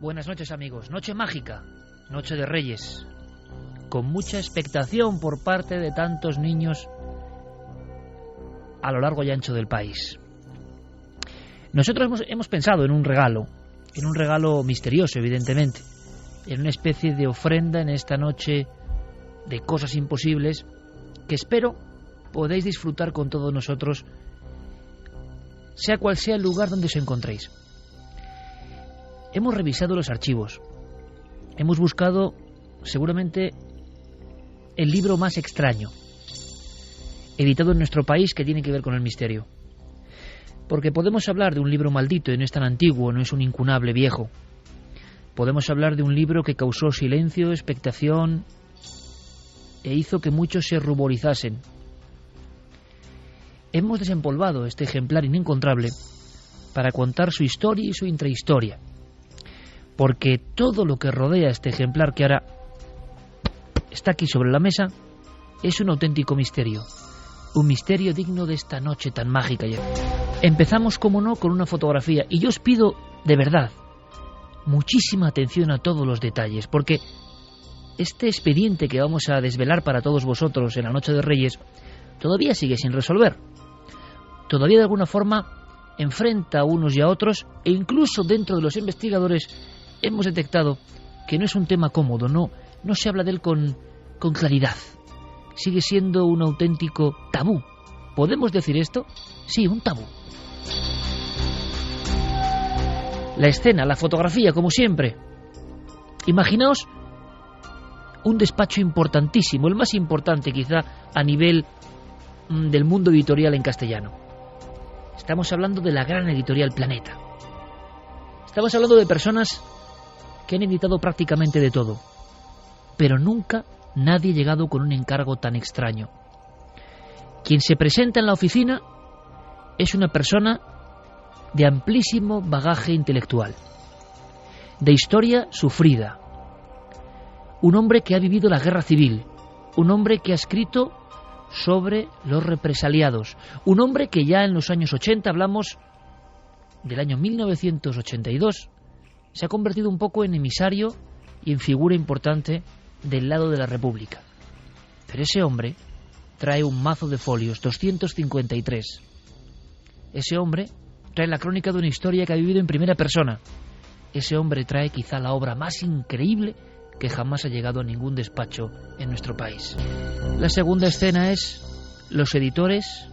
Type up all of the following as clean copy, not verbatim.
Buenas noches, amigos. Noche mágica, noche de Reyes, con mucha expectación por parte de tantos niños a lo largo y ancho del país. Nosotros hemos pensado en un regalo misterioso, evidentemente, en una especie de ofrenda en esta noche de cosas imposibles que espero podéis disfrutar con todos nosotros, sea cual sea el lugar donde os encontréis. Hemos revisado los archivos, hemos buscado seguramente el libro más extraño editado en nuestro país que tiene que ver con el misterio. Porque podemos hablar de un libro maldito y no es tan antiguo, no es un incunable viejo. Podemos hablar de un libro que causó silencio, expectación e hizo que muchos se ruborizasen. Hemos desempolvado este ejemplar inencontrable para contar su historia y su intrahistoria. Porque todo lo que rodea este ejemplar que ahora está aquí sobre la mesa es un auténtico misterio. Un misterio digno de esta noche tan mágica. Empezamos, como no, con una fotografía. Y yo os pido, de verdad, muchísima atención a todos los detalles. Porque este expediente que vamos a desvelar para todos vosotros en la noche de Reyes todavía sigue sin resolver. Todavía de alguna forma enfrenta a unos y a otros. E incluso dentro de los investigadores hemos detectado que no es un tema cómodo. No se habla de él con claridad. Sigue siendo un auténtico tabú. ¿Podemos decir esto? Sí, un tabú. La escena, la fotografía, como siempre. Imaginaos un despacho importantísimo, el más importante quizá a nivel del mundo editorial en castellano. Estamos hablando de la gran editorial Planeta. Estamos hablando de personas que han editado prácticamente de todo, pero nunca nadie ha llegado con un encargo tan extraño. Quien se presenta en la oficina es una persona de amplísimo bagaje intelectual, de historia sufrida, un hombre que ha vivido la guerra civil, un hombre que ha escrito sobre los represaliados, un hombre que ya en los años 80, hablamos del año 1982, se ha convertido un poco en emisario y en figura importante del lado de la República. Pero ese hombre trae un mazo de folios, 253. Ese hombre trae la crónica de una historia que ha vivido en primera persona. Ese hombre trae quizá la obra más increíble que jamás ha llegado a ningún despacho en nuestro país. La segunda escena es los editores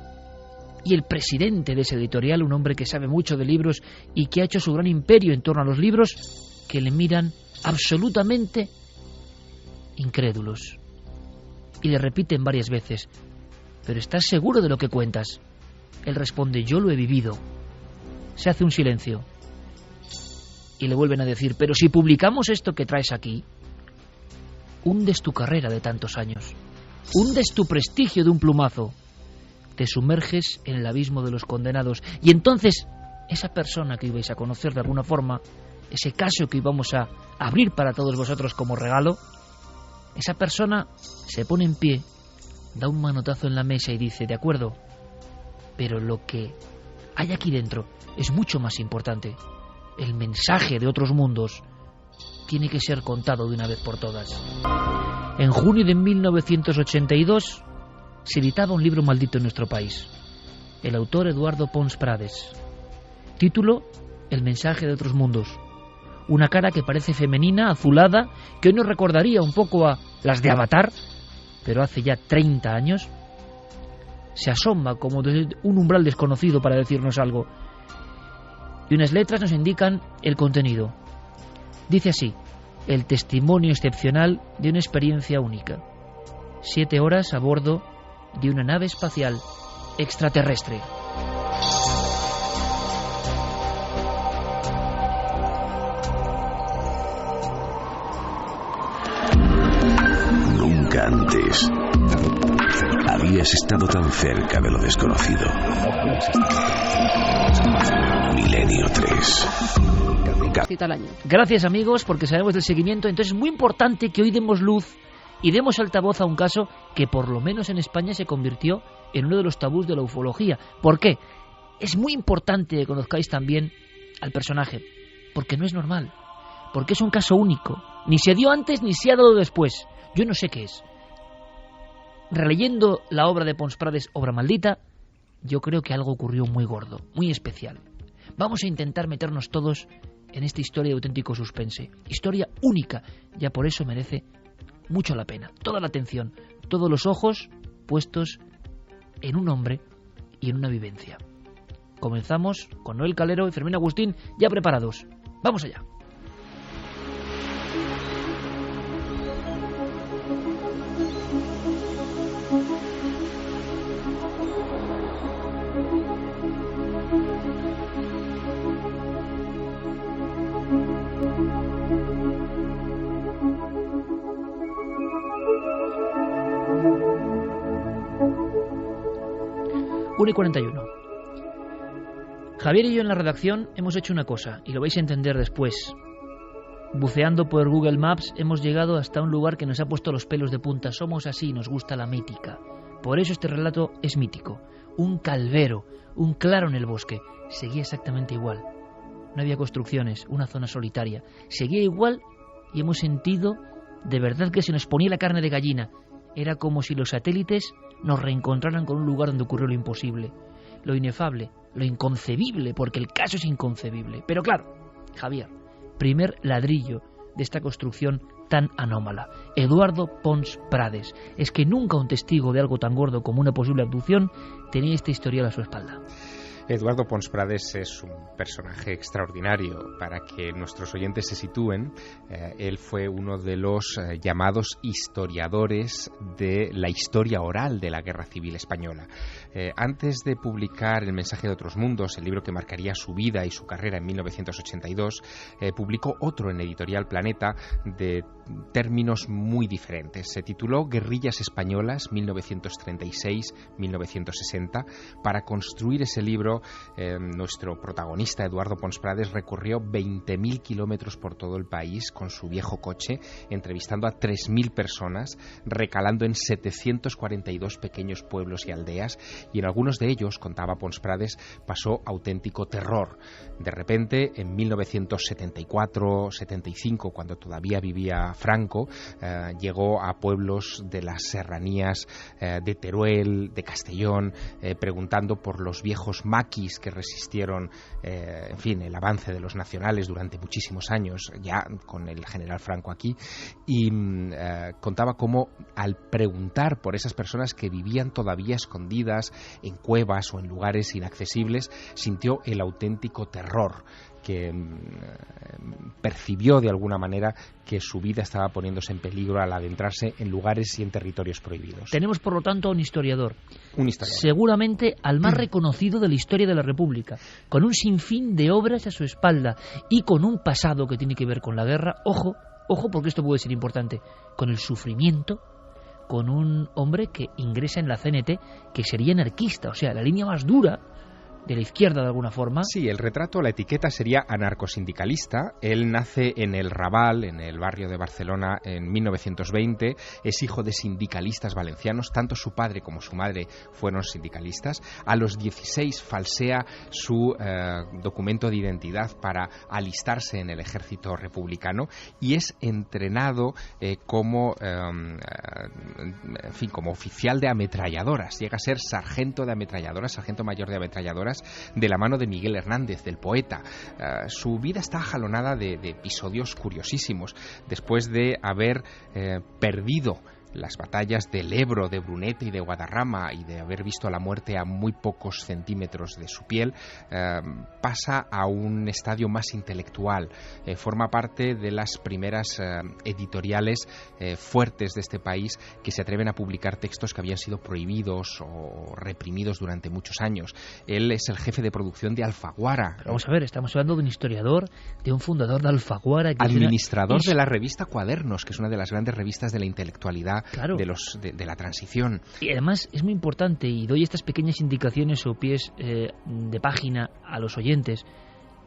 y el presidente de ese editorial, un hombre que sabe mucho de libros y que ha hecho su gran imperio en torno a los libros, que le miran absolutamente incrédulos y le repiten varias veces: ¿pero estás seguro de lo que cuentas? Él responde: yo lo he vivido. Se hace un silencio y le vuelven a decir: pero si publicamos esto que traes aquí, hundes tu carrera de tantos años, hundes tu prestigio de un plumazo, te sumerges en el abismo de los condenados. Y entonces esa persona que ibais a conocer de alguna forma, ese caso que íbamos a abrir para todos vosotros como regalo, esa persona se pone en pie, da un manotazo en la mesa y dice: de acuerdo, pero lo que hay aquí dentro es mucho más importante. El mensaje de otros mundos tiene que ser contado de una vez por todas. En junio de 1982 se editaba un libro maldito en nuestro país. El autor Eduardo Pons Prades. Título: El mensaje de otros mundos. Una cara que parece femenina, azulada, que hoy nos recordaría un poco a las de Avatar, pero hace ya 30 años, se asoma como desde un umbral desconocido para decirnos algo. Y unas letras nos indican el contenido. Dice así: el testimonio excepcional de una experiencia única. 7 horas a bordo de una nave espacial extraterrestre. Nunca antes habías estado tan cerca de lo desconocido. Milenio 3. Gracias, amigos, porque sabemos del seguimiento. Entonces es muy importante que hoy demos luz y demos altavoz a un caso que por lo menos en España se convirtió en uno de los tabús de la ufología. ¿Por qué? Es muy importante que conozcáis también al personaje, porque no es normal. porque es un caso único. Ni se dio antes ni se ha dado después. Yo no sé qué es. Releyendo la obra de Pons Prades, Obra Maldita, yo creo que algo ocurrió muy gordo, muy especial. Vamos a intentar meternos todos en esta historia de auténtico suspense. Historia única, ya por eso merece mucho la pena. Toda la atención, todos los ojos puestos en un hombre y en una vivencia. Comenzamos con Noel Calero y Fermín Agustín ya preparados. ¡Vamos allá! Y 41. Javier y yo en la redacción hemos hecho una cosa, y lo vais a entender después. Buceando por Google Maps hemos llegado hasta un lugar que nos ha puesto los pelos de punta. Somos así, nos gusta la mítica. Por eso este relato es mítico. Un calvero, un claro en el bosque. Seguía exactamente igual. No había construcciones, una zona solitaria. Seguía igual y hemos sentido de verdad que se nos ponía la carne de gallina. Era como si los satélites nos reencontraran con un lugar donde ocurrió lo imposible, lo inefable, lo inconcebible, porque el caso es inconcebible. Pero claro, Javier, primer ladrillo de esta construcción tan anómala. Eduardo Pons Prades. Es que nunca un testigo de algo tan gordo como una posible abducción tenía este historial a su espalda. Eduardo Pons Prades es un personaje extraordinario. Para que nuestros oyentes se sitúen, él fue uno de los llamados historiadores de la historia oral de la Guerra Civil Española. Antes de publicar El mensaje de otros mundos, el libro que marcaría su vida y su carrera en 1982, publicó otro en Editorial Planeta de términos muy diferentes. Se tituló Guerrillas Españolas 1936-1960. Para construir ese libro, nuestro protagonista, Eduardo Pons Prades, recorrió 20.000 kilómetros por todo el país con su viejo coche, entrevistando a 3.000 personas, recalando en 742 pequeños pueblos y aldeas, y en algunos de ellos, contaba Pons Prades, pasó auténtico terror. De repente, en 1974-75, cuando todavía vivía Franco, llegó a pueblos de las serranías de Teruel, de Castellón, preguntando por los viejos maquis que resistieron, en fin, el avance de los nacionales durante muchísimos años, ya con el general Franco aquí, y contaba cómo al preguntar por esas personas que vivían todavía escondidas en cuevas o en lugares inaccesibles, sintió el auténtico terror, que percibió de alguna manera que su vida estaba poniéndose en peligro al adentrarse en lugares y en territorios prohibidos. Tenemos, por lo tanto, a un historiador. Un historiador. Seguramente al más reconocido de la historia de la República, con un sinfín de obras a su espalda y con un pasado que tiene que ver con la guerra. Ojo, porque esto puede ser importante, con el sufrimiento, con un hombre que ingresa en la CNT, que sería anarquista, o sea, la línea más dura de la izquierda de alguna forma. Sí, el retrato, la etiqueta sería anarcosindicalista. Él nace en el Raval, en el barrio de Barcelona, en 1920. Es hijo de sindicalistas valencianos. Tanto su padre como su madre fueron sindicalistas. A los 16 falsea su documento de identidad para alistarse en el ejército republicano y es entrenado como oficial de ametralladoras. Llega a ser sargento de ametralladoras, sargento mayor de ametralladoras, de la mano de Miguel Hernández, del poeta. Su vida está jalonada de episodios curiosísimos. Después de haber perdido las batallas del Ebro, de Brunete y de Guadarrama, y de haber visto la muerte a muy pocos centímetros de su piel, pasa a un estadio más intelectual. Forma parte de las primeras editoriales fuertes de este país que se atreven a publicar textos que habían sido prohibidos o reprimidos durante muchos años. Él es el jefe de producción de Alfaguara. Vamos a ver, estamos hablando de un historiador, de un fundador de Alfaguara. Administrador de la revista Cuadernos, que es una de las grandes revistas de la intelectualidad, claro, de la transición. Y además es muy importante, y doy estas pequeñas indicaciones o pies de página a los oyentes,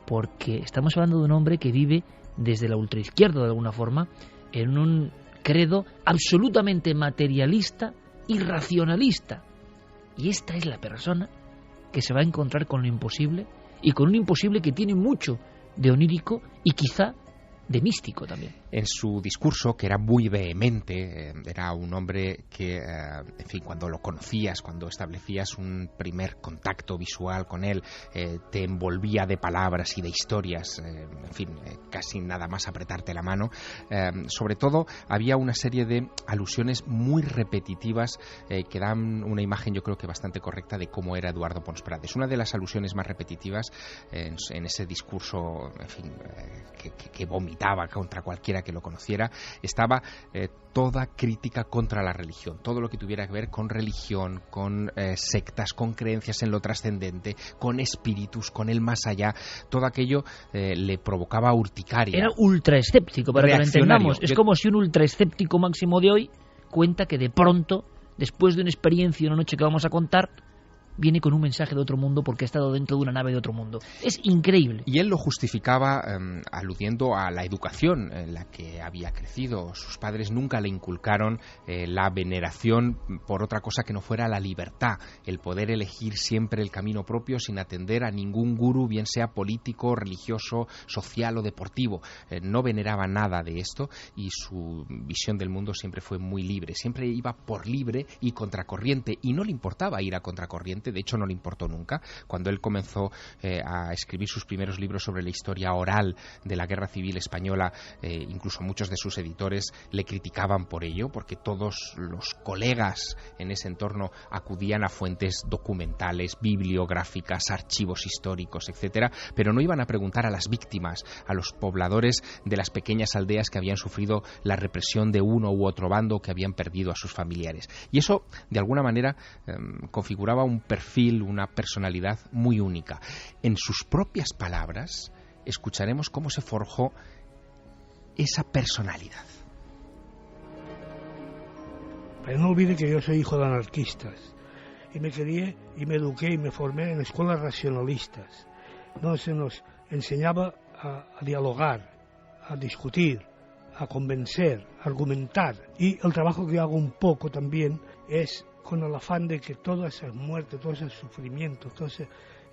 porque estamos hablando de un hombre que vive desde la ultraizquierda de alguna forma, en un credo absolutamente materialista y racionalista. Y esta es la persona que se va a encontrar con lo imposible, y con un imposible que tiene mucho de onírico y quizá de místico también. En su discurso, que era muy vehemente, era un hombre que, en fin, cuando lo conocías, cuando establecías un primer contacto visual con él, te envolvía de palabras y de historias, en fin, casi nada más apretarte la mano. Sobre todo, había una serie de alusiones muy repetitivas que dan una imagen, yo creo que bastante correcta, de cómo era Eduardo Pons Prades. Una de las alusiones más repetitivas en ese discurso, en fin, que vomitaba contra cualquiera que lo conociera, estaba toda crítica contra la religión, todo lo que tuviera que ver con religión, con sectas, con creencias en lo trascendente, con espíritus, con el más allá, todo aquello le provocaba urticaria. Era ultraescéptico, para que lo entendamos. Es como si un ultraescéptico máximo de hoy cuenta que de pronto, después de una experiencia, una noche que vamos a contar, viene con un mensaje de otro mundo porque ha estado dentro de una nave de otro mundo. Es increíble. Y él lo justificaba aludiendo a la educación en la que había crecido. Sus padres nunca le inculcaron la veneración por otra cosa que no fuera la libertad, el poder elegir siempre el camino propio sin atender a ningún gurú, bien sea político, religioso, social o deportivo. No veneraba nada de esto y su visión del mundo siempre fue muy libre. Siempre iba por libre y contracorriente, y no le importaba ir a contracorriente. De hecho, no le importó nunca. Cuando él comenzó a escribir sus primeros libros sobre la historia oral de la Guerra Civil Española, incluso muchos de sus editores le criticaban por ello, porque todos los colegas en ese entorno acudían a fuentes documentales, bibliográficas, archivos históricos, etcétera, pero no iban a preguntar a las víctimas, a los pobladores de las pequeñas aldeas que habían sufrido la represión de uno u otro bando, que habían perdido a sus familiares. Y eso, de alguna manera, configuraba un perfil, una personalidad muy única. En sus propias palabras, escucharemos cómo se forjó esa personalidad. Pero no olvide que yo soy hijo de anarquistas y me crié y me eduqué y me formé en escuelas racionalistas, donde se nos enseñaba a dialogar, a discutir, a convencer, a argumentar, y el trabajo que yo hago un poco también es con el afán de que todas esas muertes, todos esos sufrimientos, todas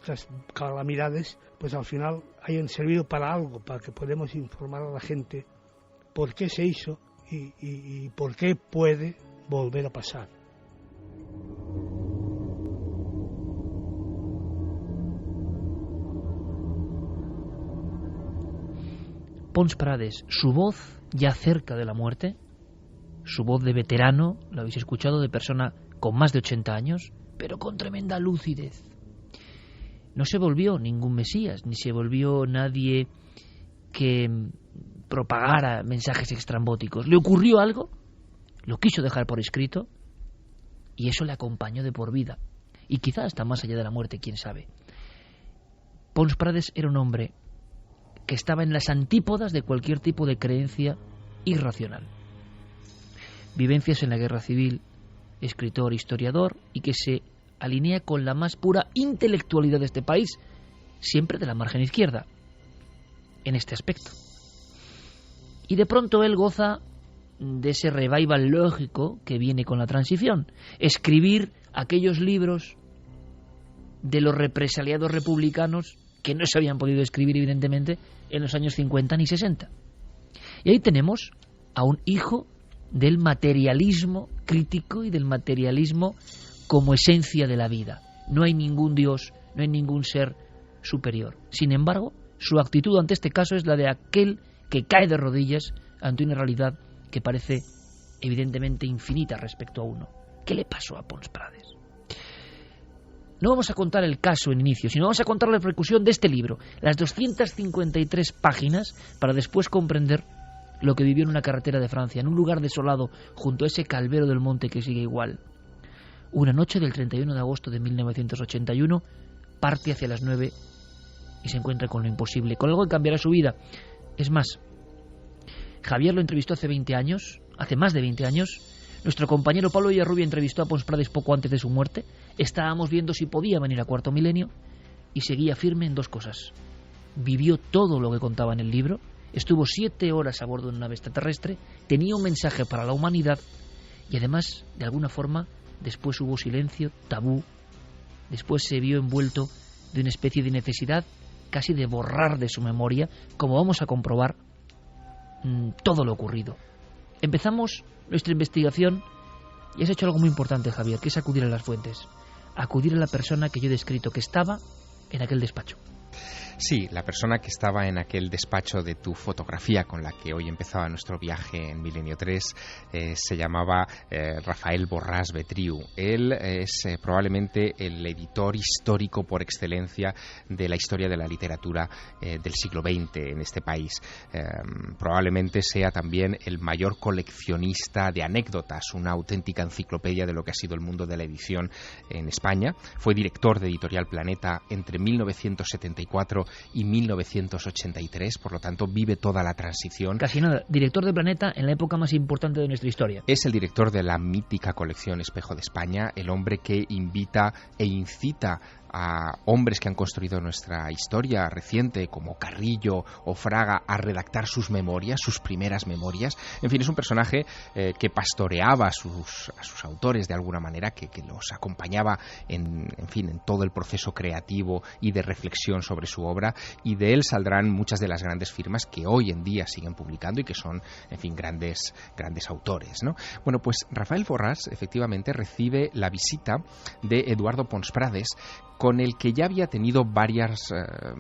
esas calamidades, pues al final hayan servido para algo, para que podamos informar a la gente por qué se hizo y por qué puede volver a pasar. Pons Prades, su voz ya cerca de la muerte, su voz de veterano, lo habéis escuchado, de persona con más de 80 años, pero con tremenda lucidez. No se volvió ningún mesías, ni se volvió nadie que propagara mensajes extrambóticos. Le ocurrió algo, lo quiso dejar por escrito, y eso le acompañó de por vida. Y quizá hasta más allá de la muerte, quién sabe. Pons Prades era un hombre que estaba en las antípodas de cualquier tipo de creencia irracional. Vivencias en la Guerra Civil, escritor, historiador, y que se alinea con la más pura intelectualidad de este país, siempre de la margen izquierda, en este aspecto. Y de pronto él goza de ese revival lógico que viene con la transición, escribir aquellos libros de los represaliados republicanos que no se habían podido escribir, evidentemente, en los años 50 ni 60. Y ahí tenemos a un hijo del materialismo crítico y del materialismo como esencia de la vida. No hay ningún Dios, no hay ningún ser superior. Sin embargo, su actitud ante este caso es la de aquel que cae de rodillas ante una realidad que parece evidentemente infinita respecto a uno. ¿Qué le pasó a Pons Prades? No vamos a contar el caso en inicio, sino vamos a contar la repercusión de este libro, las 253 páginas, para después comprender lo que vivió en una carretera de Francia, en un lugar desolado, junto a ese calvero del monte que sigue igual. Una noche del 31 de agosto de 1981, parte hacia las 9 y se encuentra con lo imposible, con algo que cambiará su vida. Es más, Javier lo entrevistó hace más de 20 años. Nuestro compañero Pablo Villarrubia entrevistó a Pons Prades poco antes de su muerte. Estábamos viendo si podía venir a Cuarto Milenio y seguía firme en dos cosas. Vivió todo lo que contaba en el libro, estuvo 7 horas a bordo de una nave extraterrestre, tenía un mensaje para la humanidad y además, de alguna forma, después hubo silencio, tabú, después se vio envuelto de una especie de necesidad casi de borrar de su memoria, como vamos a comprobar todo lo ocurrido. Empezamos nuestra investigación y has hecho algo muy importante, Javier, que es acudir a las fuentes, acudir a la persona que yo he descrito, que estaba en aquel despacho. Sí, la persona que estaba en aquel despacho de tu fotografía con la que hoy empezaba nuestro viaje en Milenio 3 se llamaba Rafael Borràs Betriu. Él es probablemente el editor histórico por excelencia de la historia de la literatura del siglo XX en este país. Probablemente sea también el mayor coleccionista de anécdotas, una auténtica enciclopedia de lo que ha sido el mundo de la edición en España. Fue director de Editorial Planeta entre 1974 y 1983, por lo tanto vive toda la transición. Casi nada, director de Planeta en la época más importante de nuestra historia. Es el director de la mítica colección Espejo de España, el hombre que invita e incita a hombres que han construido nuestra historia reciente, como Carrillo o Fraga, a redactar sus memorias, sus primeras memorias. En fin, es un personaje que pastoreaba a sus autores de alguna manera, que los acompañaba en todo el proceso creativo y de reflexión sobre su obra, y de él saldrán muchas de las grandes firmas que hoy en día siguen publicando y que son, en fin, grandes autores, ¿no? Bueno, pues Rafael Borràs efectivamente recibe la visita de Eduardo Pons Prades, con el que ya había tenido varias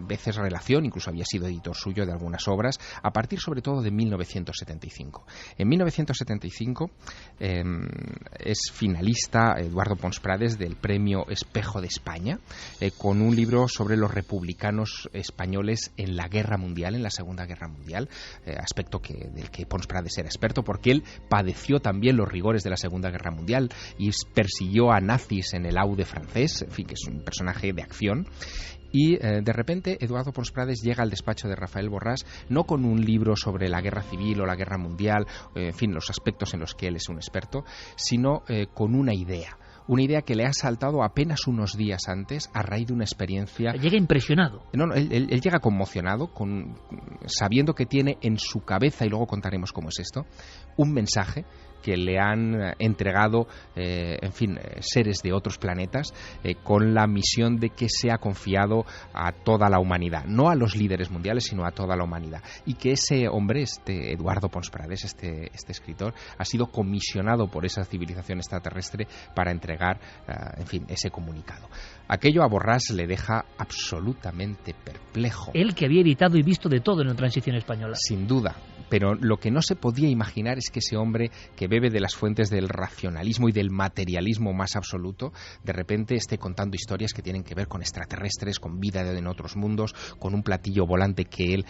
veces relación, incluso había sido editor suyo de algunas obras, a partir sobre todo de 1975. En 1975 es finalista Eduardo Pons Prades del premio Espejo de España, con un libro sobre los republicanos españoles en la Guerra Mundial, en la Segunda Guerra Mundial, aspecto del que Pons Prades era experto, porque él padeció también los rigores de la Segunda Guerra Mundial y persiguió a nazis en el Aude francés, en fin, que es un personaje de acción. Y de repente Eduardo Pons Prades llega al despacho de Rafael Borràs no con un libro sobre la guerra civil o la guerra mundial, en fin, los aspectos en los que él es un experto, sino con una idea que le ha saltado apenas unos días antes a raíz de una experiencia. Llega impresionado. No, él llega conmocionado, sabiendo que tiene en su cabeza, y luego contaremos cómo es esto, un mensaje que le han entregado, seres de otros planetas, con la misión de que sea confiado a toda la humanidad, no a los líderes mundiales, sino a toda la humanidad, y que ese hombre, Eduardo Pons Prades, este escritor, ha sido comisionado por esa civilización extraterrestre para entregar, ese comunicado. Aquello a Borràs le deja absolutamente perplejo. Él, que había editado y visto de todo en la transición española. Sin duda, pero lo que no se podía imaginar es que ese hombre, que bebe de las fuentes del racionalismo y del materialismo más absoluto, de repente esté contando historias que tienen que ver con extraterrestres, con vida en otros mundos, con un platillo volante que él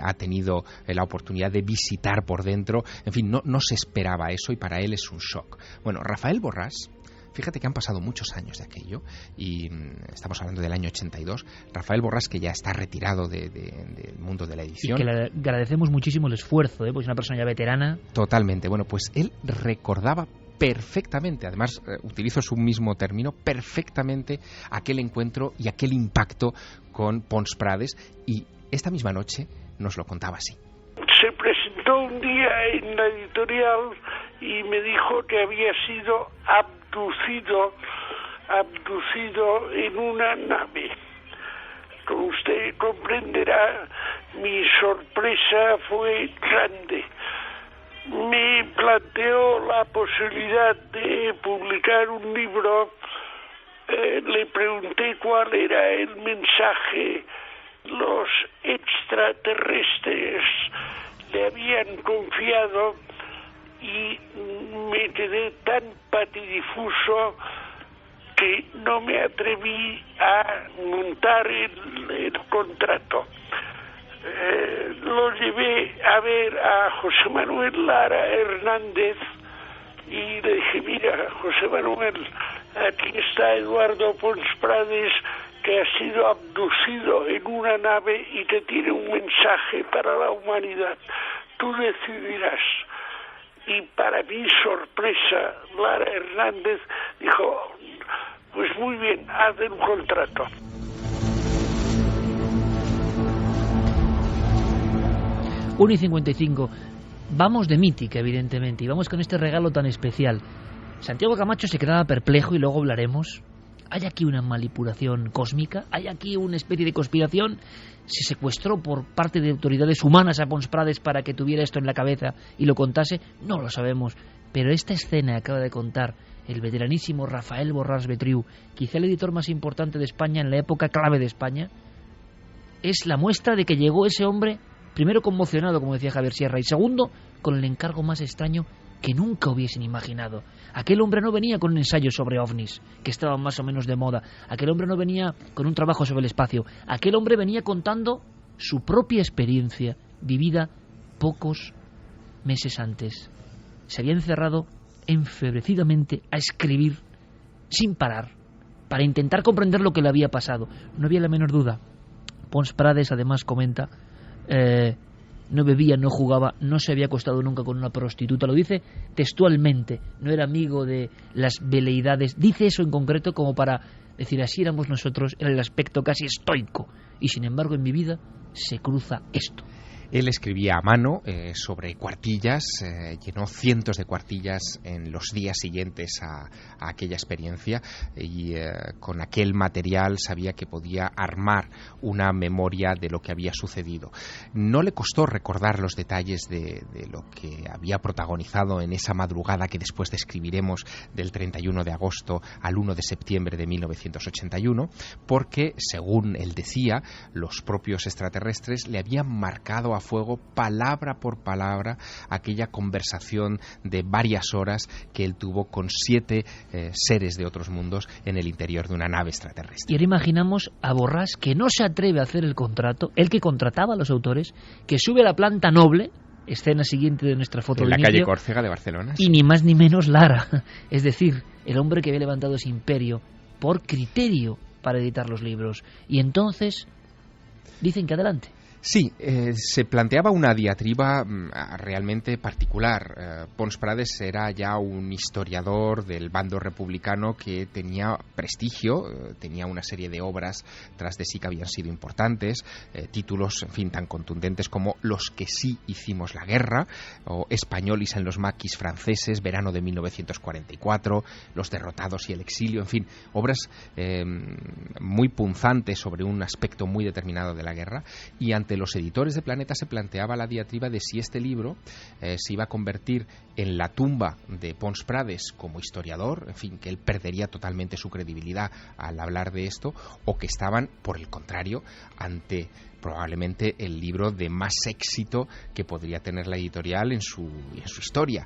ha tenido la oportunidad de visitar por dentro. En fin, no se esperaba eso, y para él es un shock. Bueno, Rafael Borràs, fíjate que han pasado muchos años de aquello, y estamos hablando del año 82. Rafael Borràs, que ya está retirado del mundo de la edición. Y que le agradecemos muchísimo el esfuerzo, porque es una persona ya veterana. Totalmente. Bueno, pues él recordaba perfectamente, además utilizo su mismo término, perfectamente aquel encuentro y aquel impacto con Pons Prades, y esta misma noche nos lo contaba así. Se presentó un día en la editorial y me dijo que había sido abducido en una nave. Como usted comprenderá, mi sorpresa fue grande. Me planteó la posibilidad de publicar un libro. Le pregunté cuál era el mensaje. Los extraterrestres le habían confiado, y me quedé tan patidifuso que no me atreví a montar el contrato. Lo llevé a ver a José Manuel Lara Hernández y le dije: mira, José Manuel, aquí está Eduardo Pons Prades, que ha sido abducido en una nave y que tiene un mensaje para la humanidad. Tú decidirás. Y para mi sorpresa, Lara Hernández dijo: pues muy bien, haz un contrato. – 1:55. Vamos de mítica, evidentemente, y vamos con este regalo tan especial. Santiago Camacho se quedaba perplejo, y luego hablaremos. ¿Hay aquí una manipulación cósmica? ¿Hay aquí una especie de conspiración? ¿Se secuestró por parte de autoridades humanas a Pons Prades para que tuviera esto en la cabeza y lo contase? No lo sabemos. Pero esta escena que acaba de contar el veteranísimo Rafael Borràs Betriu, quizá el editor más importante de España en la época clave de España, es la muestra de que llegó ese hombre, primero conmocionado, como decía Javier Sierra, y segundo, con el encargo más extraño que nunca hubiesen imaginado. Aquel hombre no venía con un ensayo sobre ovnis, que estaban más o menos de moda. Aquel hombre no venía con un trabajo sobre el espacio. Aquel hombre venía contando su propia experiencia, vivida pocos meses antes. Se había encerrado enfebrecidamente a escribir sin parar, para intentar comprender lo que le había pasado. No había la menor duda. Pons Prades además comenta, no bebía, no jugaba, no se había acostado nunca con una prostituta, lo dice textualmente, no era amigo de las veleidades, dice eso en concreto como para decir, así éramos nosotros, era el aspecto casi estoico, y sin embargo en mi vida se cruza esto. Él escribía a mano sobre cuartillas, llenó cientos de cuartillas en los días siguientes a aquella experiencia y con aquel material sabía que podía armar una memoria de lo que había sucedido. No le costó recordar los detalles de lo que había protagonizado en esa madrugada que después describiremos del 31 de agosto al 1 de septiembre de 1981, porque, según él decía, los propios extraterrestres le habían marcado a fuego, palabra por palabra, aquella conversación de varias horas que él tuvo con 7 seres de otros mundos en el interior de una nave extraterrestre. Y ahora imaginamos a Borràs, que no se atreve a hacer el contrato, el que contrataba a los autores, que sube a la planta noble, escena siguiente de nuestra foto en de la inicio, calle Córcega de Barcelona, y ni más ni menos Lara, es decir, el hombre que había levantado ese imperio por criterio para editar los libros. Y entonces dicen que adelante. Sí, se planteaba una diatriba realmente particular. Pons Prades era ya un historiador del bando republicano que tenía prestigio, tenía una serie de obras tras de sí que habían sido importantes, títulos, en fin, tan contundentes como Los que sí hicimos la guerra, o Españolis en los maquis franceses, verano de 1944, Los derrotados y el exilio, en fin, obras muy punzantes sobre un aspecto muy determinado de la guerra, y ante los editores de Planeta se planteaba la diatriba de si este libro se iba a convertir en la tumba de Pons Prades como historiador, en fin, que él perdería totalmente su credibilidad al hablar de esto, o que estaban, por el contrario, ante probablemente el libro de más éxito que podría tener la editorial en su historia.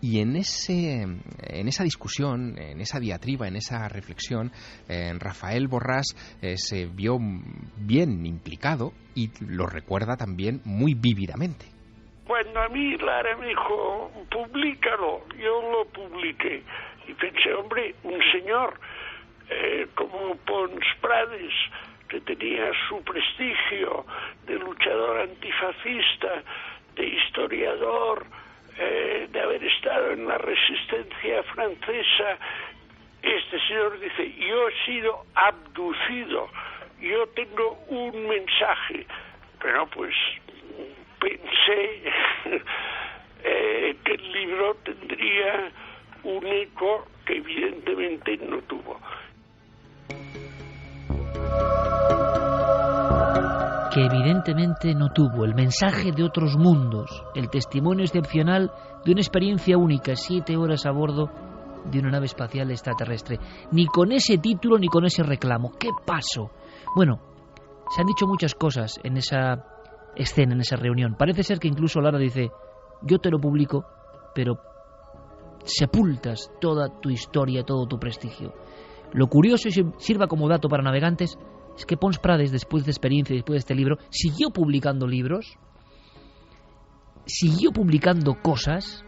Y en esa discusión, en esa diatriba, en esa reflexión, Rafael Borràs se vio bien implicado y lo recuerda también muy vívidamente. Cuando a mí Lara me dijo, públicalo, yo lo publiqué. Y pensé, hombre, un señor como Pons Prades, que tenía su prestigio de luchador antifascista, de historiador, de haber estado en la resistencia francesa, este señor dice, yo he sido abducido, yo tengo un mensaje. Pero pues pensé que el libro tendría un eco que evidentemente no tuvo. Que evidentemente no tuvo, el mensaje de otros mundos, el testimonio excepcional de una experiencia única, 7 horas a bordo de una nave espacial extraterrestre. Ni con ese título ni con ese reclamo. ¿Qué pasó? Bueno, se han dicho muchas cosas en esa escena, en esa reunión. Parece ser que incluso Lara dice, yo te lo publico, pero sepultas toda tu historia, todo tu prestigio. Lo curioso, y sirva como dato para navegantes, es que Pons Prades, después de esta experiencia, después de este libro, siguió publicando libros, siguió publicando cosas,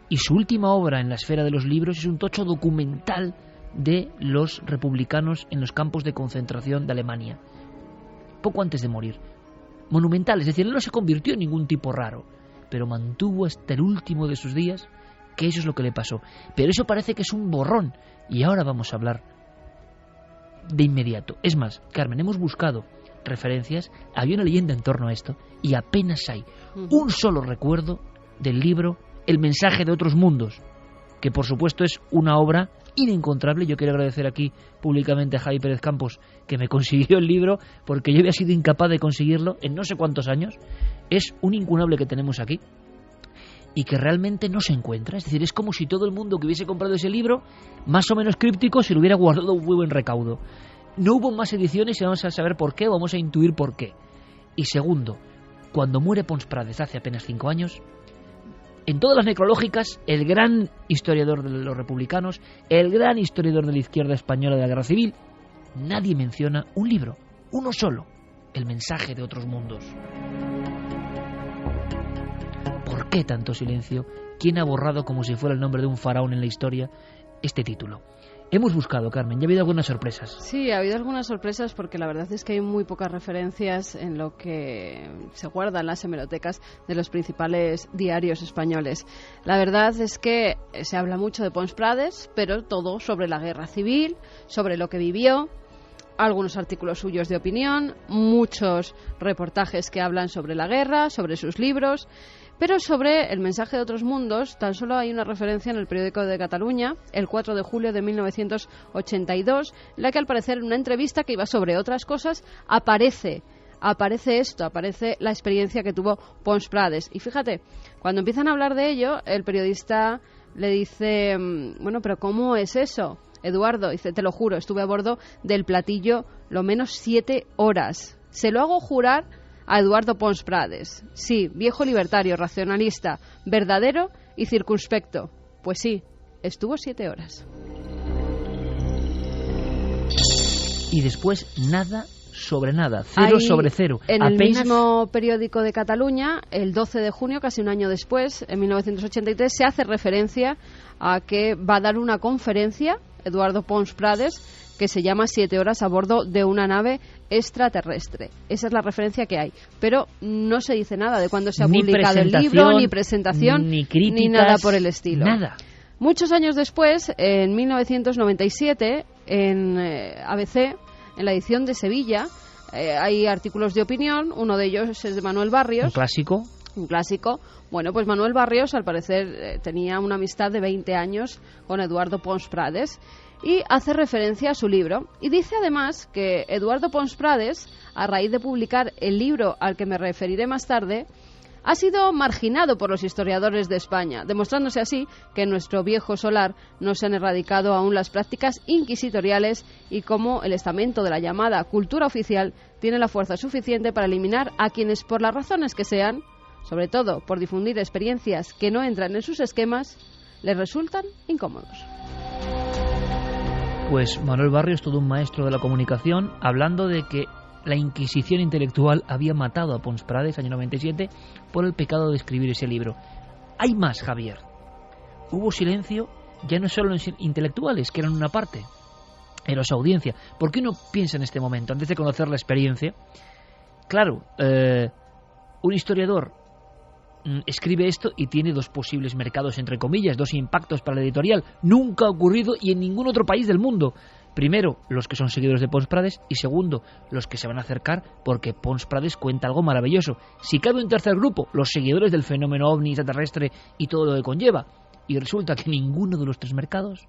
y su última obra en la esfera de los libros es un tocho documental de los republicanos en los campos de concentración de Alemania, poco antes de morir. Monumental, es decir, él no se convirtió en ningún tipo raro, pero mantuvo hasta el último de sus días que eso es lo que le pasó. Pero eso parece que es un borrón, y ahora vamos a hablar de inmediato. Es más, Carmen, hemos buscado referencias, había una leyenda en torno a esto, y apenas hay un solo recuerdo del libro El mensaje de otros mundos, que por supuesto es una obra inencontrable. Yo quiero agradecer aquí públicamente a Javi Pérez Campos, que me consiguió el libro, porque yo había sido incapaz de conseguirlo en no sé cuántos años. Es un incunable que tenemos aquí y que realmente no se encuentra. Es decir, es como si todo el mundo que hubiese comprado ese libro, más o menos críptico, se lo hubiera guardado un muy buen recaudo. No hubo más ediciones y vamos a saber por qué, vamos a intuir por qué. Y segundo, cuando muere Pons Prades hace apenas 5 años, en todas las necrológicas, el gran historiador de los republicanos, el gran historiador de la izquierda española de la Guerra Civil, nadie menciona un libro, uno solo, El mensaje de otros mundos. ¿Por qué tanto silencio? ¿Quién ha borrado como si fuera el nombre de un faraón en la historia este título? Hemos buscado, Carmen, ya ha habido algunas sorpresas. Sí, ha habido algunas sorpresas porque la verdad es que hay muy pocas referencias en lo que se guarda en las hemerotecas de los principales diarios españoles. La verdad es que se habla mucho de Pons Prades, pero todo sobre la guerra civil, sobre lo que vivió, algunos artículos suyos de opinión, muchos reportajes que hablan sobre la guerra, sobre sus libros. Pero sobre el mensaje de otros mundos, tan solo hay una referencia en el periódico de Cataluña, el 4 de julio de 1982, en la que al parecer en una entrevista que iba sobre otras cosas, aparece la experiencia que tuvo Pons Prades. Y fíjate, cuando empiezan a hablar de ello, el periodista le dice, bueno, pero ¿cómo es eso? Eduardo dice, te lo juro, estuve a bordo del platillo lo menos 7 horas. Se lo hago jurar a Eduardo Pons Prades. Sí, viejo libertario, racionalista, verdadero y circunspecto. Pues sí, estuvo 7 horas. Y después nada sobre nada, cero sobre cero. En el mismo periódico de Cataluña, el 12 de junio, casi un año después, en 1983, se hace referencia a que va a dar una conferencia Eduardo Pons Prades que se llama 7 horas a bordo de una nave extraterrestre. Esa es la referencia que hay. Pero no se dice nada de cuándo se ha publicado el libro, ni presentación, ni críticas, ni nada por el estilo. Nada. Muchos años después, en 1997, en ABC, en la edición de Sevilla, hay artículos de opinión. Uno de ellos es de Manuel Barrios. Un clásico. Bueno, pues Manuel Barrios, al parecer, tenía una amistad de 20 años con Eduardo Pons Prades y hace referencia a su libro. Y dice además que Eduardo Pons Prades, a raíz de publicar el libro al que me referiré más tarde, ha sido marginado por los historiadores de España, demostrándose así que en nuestro viejo solar no se han erradicado aún las prácticas inquisitoriales y cómo el estamento de la llamada cultura oficial tiene la fuerza suficiente para eliminar a quienes, por las razones que sean, sobre todo por difundir experiencias que no entran en sus esquemas, les resultan incómodos. Pues Manuel Barrios, todo un maestro de la comunicación, hablando de que la Inquisición intelectual había matado a Pons Prades, año 97, por el pecado de escribir ese libro. Hay más, Javier. Hubo silencio, ya no solo en los intelectuales, que eran una parte, en los audiencia. ¿Por qué uno piensa en este momento, antes de conocer la experiencia? Claro, un historiador escribe esto y tiene 2 posibles mercados, entre comillas, 2 impactos para la editorial. Nunca ha ocurrido y en ningún otro país del mundo. Primero, los que son seguidores de Pons Prades, y segundo, los que se van a acercar porque Pons Prades cuenta algo maravilloso. Si cabe un tercer grupo, los seguidores del fenómeno ovni extraterrestre y todo lo que conlleva. Y resulta que ninguno de los 3 mercados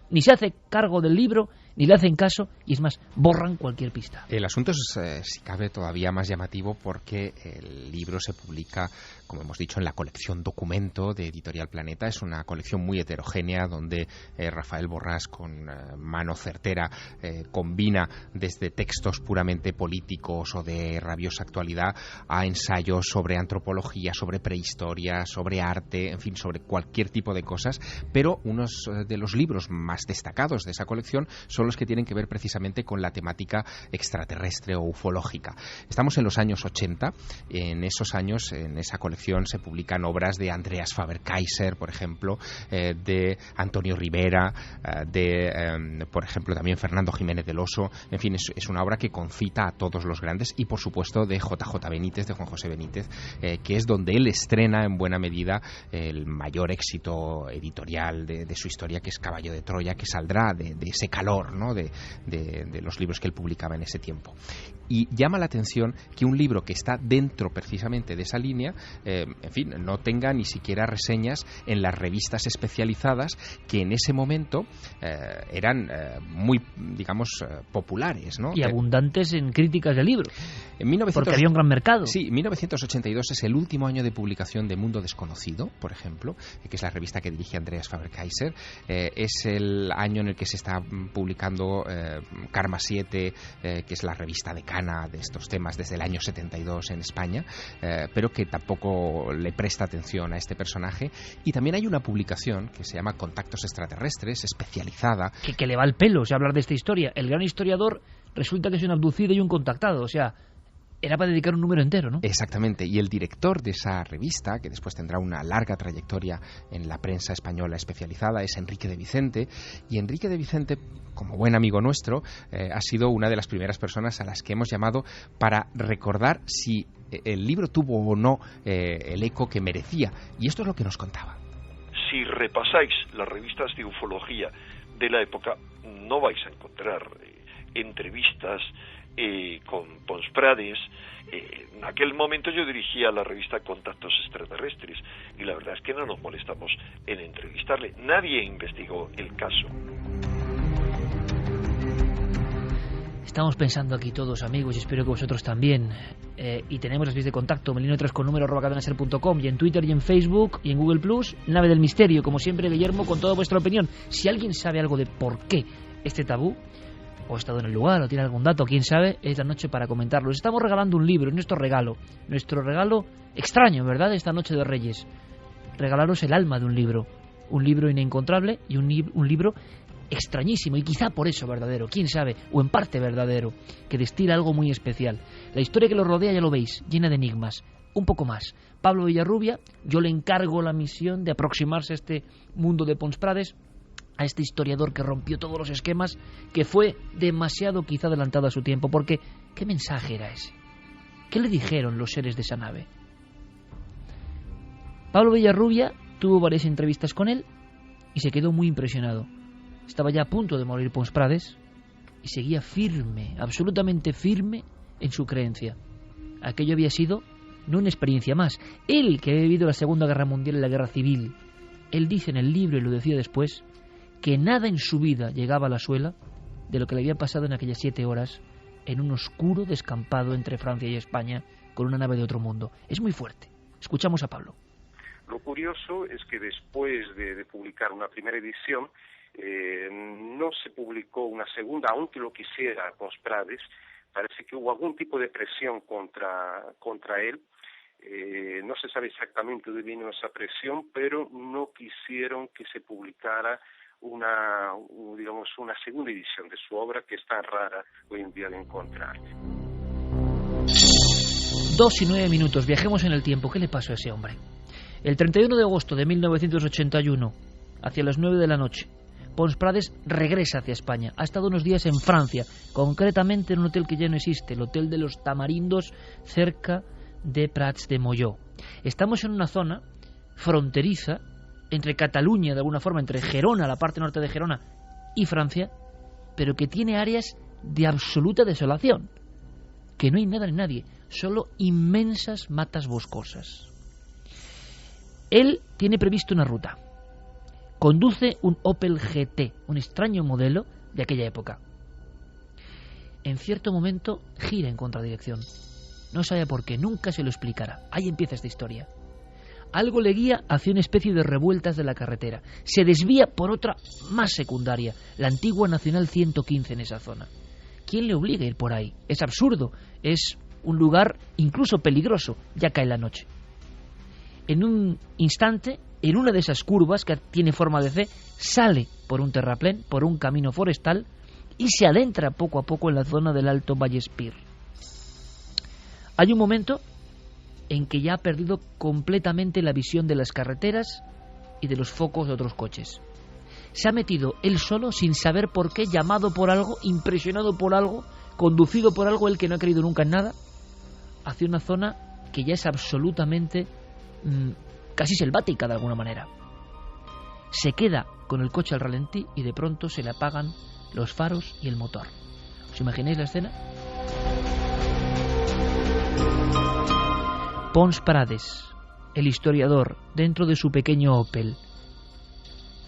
ni se hace cargo del libro, ni le hacen caso, y es más, borran cualquier pista. El asunto es, si cabe, todavía más llamativo porque el libro se publica, como hemos dicho, en la colección Documento de Editorial Planeta. Es una colección muy heterogénea donde Rafael Borrás, con mano certera, combina desde textos puramente políticos o de rabiosa actualidad a ensayos sobre antropología, sobre prehistoria, sobre arte, en fin, sobre cualquier tipo de cosas. Pero unos de los libros más destacados de esa colección son los que tienen que ver precisamente con la temática extraterrestre o ufológica. Estamos en los años 80. En esos años, en esa colección, se publican obras de Andreas Faber-Kaiser, por ejemplo, de Antonio Rivera, por ejemplo, también Fernando Jiménez del Oso. En fin, es una obra que concita a todos los grandes y, por supuesto, de JJ Benítez, de Juan José Benítez, que es donde él estrena en buena medida el mayor éxito editorial de su historia, que es Caballo de Troya, que saldrá de ese calor, ¿no?, de los libros que él publicaba en ese tiempo. Y llama la atención que un libro que está dentro precisamente de esa línea en fin, no tenga ni siquiera reseñas en las revistas especializadas que en ese momento eran muy, digamos, populares, ¿no? Y abundantes en críticas de libros. Porque había un gran mercado. Sí, 1982 es el último año de publicación de Mundo Desconocido, por ejemplo, que es la revista que dirige Andreas Faber-Kaiser. Es el año en el que se está publicando Karma 7, que es la revista decana de estos temas desde el año 72 en España, pero que tampoco le presta atención a este personaje. Y también hay una publicación que se llama Contactos Extraterrestres, especializada. Que le va el pelo, o sea, hablar de esta historia. El gran historiador resulta que es un abducido y un contactado, o sea, era para dedicar un número entero, ¿no? Exactamente, y el director de esa revista, que después tendrá una larga trayectoria en la prensa española especializada, es Enrique de Vicente, y Enrique de Vicente, como buen amigo nuestro, ha sido una de las primeras personas a las que hemos llamado para recordar si el libro tuvo o no el eco que merecía, y esto es lo que nos contaba. Si repasáis las revistas de ufología de la época, no vais a encontrar entrevistas con Pons Prades. En aquel momento yo dirigía la revista Contactos Extraterrestres y la verdad es que no nos molestamos en entrevistarle. Nadie investigó el caso. Estamos pensando aquí todos, amigos, y espero que vosotros también. Y tenemos las vías de contacto, melino3con@cadenaser.com, y en Twitter y en Facebook y en Google Plus, Nave del Misterio. Como siempre, Guillermo, con toda vuestra opinión. Si alguien sabe algo de por qué este tabú, o ha estado en el lugar, o tiene algún dato, quién sabe, es la noche para comentarlo. Les estamos regalando un libro, es nuestro regalo extraño, ¿verdad?, esta noche de Reyes. Regalaros el alma de un libro inencontrable y un libro extrañísimo, y quizá por eso verdadero, quién sabe, o en parte verdadero, que destila algo muy especial. La historia que lo rodea, ya lo veis, llena de enigmas. Un poco más. Pablo Villarrubia, yo le encargo la misión de aproximarse a este mundo de Pons Prades, a este historiador que rompió todos los esquemas, que fue demasiado quizá adelantado a su tiempo, porque ¿qué mensaje era ese? ¿Qué le dijeron los seres de esa nave? Pablo Villarrubia tuvo varias entrevistas con él y se quedó muy impresionado. Estaba ya a punto de morir Pons Prades y seguía firme, absolutamente firme en su creencia. Aquello había sido no una experiencia más. Él, que había vivido la Segunda Guerra Mundial y la Guerra Civil, él dice en el libro, y lo decía después, que nada en su vida llegaba a la suela de lo que le había pasado en aquellas 7 horas en un oscuro descampado entre Francia y España con una nave de otro mundo. Es muy fuerte. Escuchamos a Pablo. Lo curioso es que después de publicar una primera edición, no se publicó una segunda, aunque lo quisiera Pons Prades. Parece que hubo algún tipo de presión contra él. No se sabe exactamente de dónde vino esa presión, pero no quisieron que se publicara una segunda edición de su obra, que es tan rara hoy en día de encontrar. 2:09. Viajemos en el tiempo. ¿Qué le pasó a ese hombre? El 31 de agosto de 1981, hacia las 9 de la noche, Pons Prades regresa hacia España. Ha estado unos días en Francia, concretamente en un hotel que ya no existe, el Hotel de los Tamarindos, cerca de Prats de Molló. Estamos en una zona fronteriza entre Cataluña, de alguna forma, entre Gerona, la parte norte de Gerona, y Francia, pero que tiene áreas de absoluta desolación, que no hay nada ni nadie, solo inmensas matas boscosas. Él tiene previsto una ruta. Conduce un Opel GT, un extraño modelo de aquella época. En cierto momento gira en contradirección. No sabe por qué, nunca se lo explicará. Ahí empieza esta historia. Algo le guía hacia una especie de revueltas de la carretera. Se desvía por otra más secundaria, la antigua Nacional 115 en esa zona. ¿Quién le obliga a ir por ahí? Es absurdo, es un lugar incluso peligroso, ya cae la noche. En un instante, en una de esas curvas que tiene forma de C, sale por un terraplén, por un camino forestal, y se adentra poco a poco en la zona del Alto Vallespir. Hay un momento en que ya ha perdido completamente la visión de las carreteras y de los focos de otros coches. Se ha metido él solo, sin saber por qué, llamado por algo, impresionado por algo, conducido por algo, él que no ha creído nunca en nada, hacia una zona que ya es absolutamente casi selvática de alguna manera. Se queda con el coche al ralentí y de pronto se le apagan los faros y el motor. ¿Os imagináis la escena? Pons Prades, el historiador, dentro de su pequeño Opel.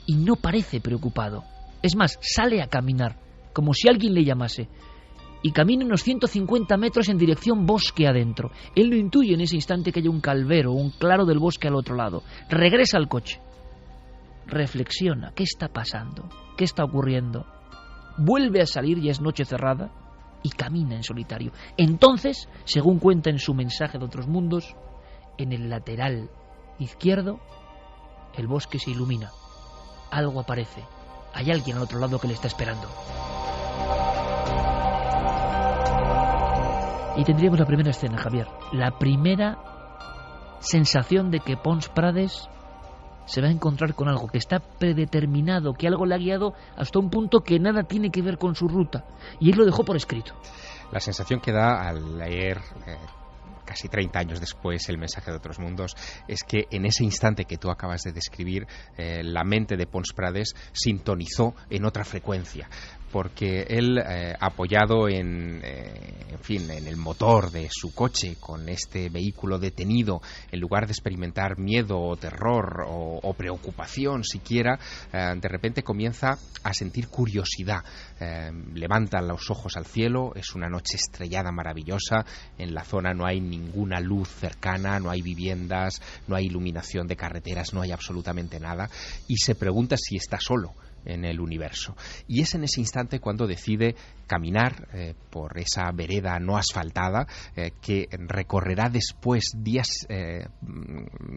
Y no parece preocupado. Es más, sale a caminar, como si alguien le llamase. Y camina unos 150 metros en dirección bosque adentro. Él no intuye en ese instante que haya un calvero, un claro del bosque al otro lado. Regresa al coche. Reflexiona. ¿Qué está pasando? ¿Qué está ocurriendo? Vuelve a salir, ya es noche cerrada, y camina en solitario. Entonces, según cuenta en su mensaje de otros mundos, en el lateral izquierdo, el bosque se ilumina. Algo aparece. Hay alguien al otro lado que le está esperando. Y tendríamos la primera escena, Javier. La primera sensación de que Pons Prades se va a encontrar con algo que está predeterminado, que algo le ha guiado hasta un punto que nada tiene que ver con su ruta. Y él lo dejó por escrito. La sensación que da al leer casi 30 años después el mensaje de otros mundos es que en ese instante que tú acabas de describir, la mente de Pons Prades sintonizó en otra frecuencia, porque él, apoyado en el motor de su coche, con este vehículo detenido, en lugar de experimentar miedo o terror o preocupación siquiera, de repente comienza a sentir curiosidad. Levanta los ojos al cielo, es una noche estrellada maravillosa, en la zona no hay ninguna luz cercana, no hay viviendas, no hay iluminación de carreteras, no hay absolutamente nada, y se pregunta si está solo en el universo. Y es en ese instante cuando decide caminar por esa vereda no asfaltada que recorrerá días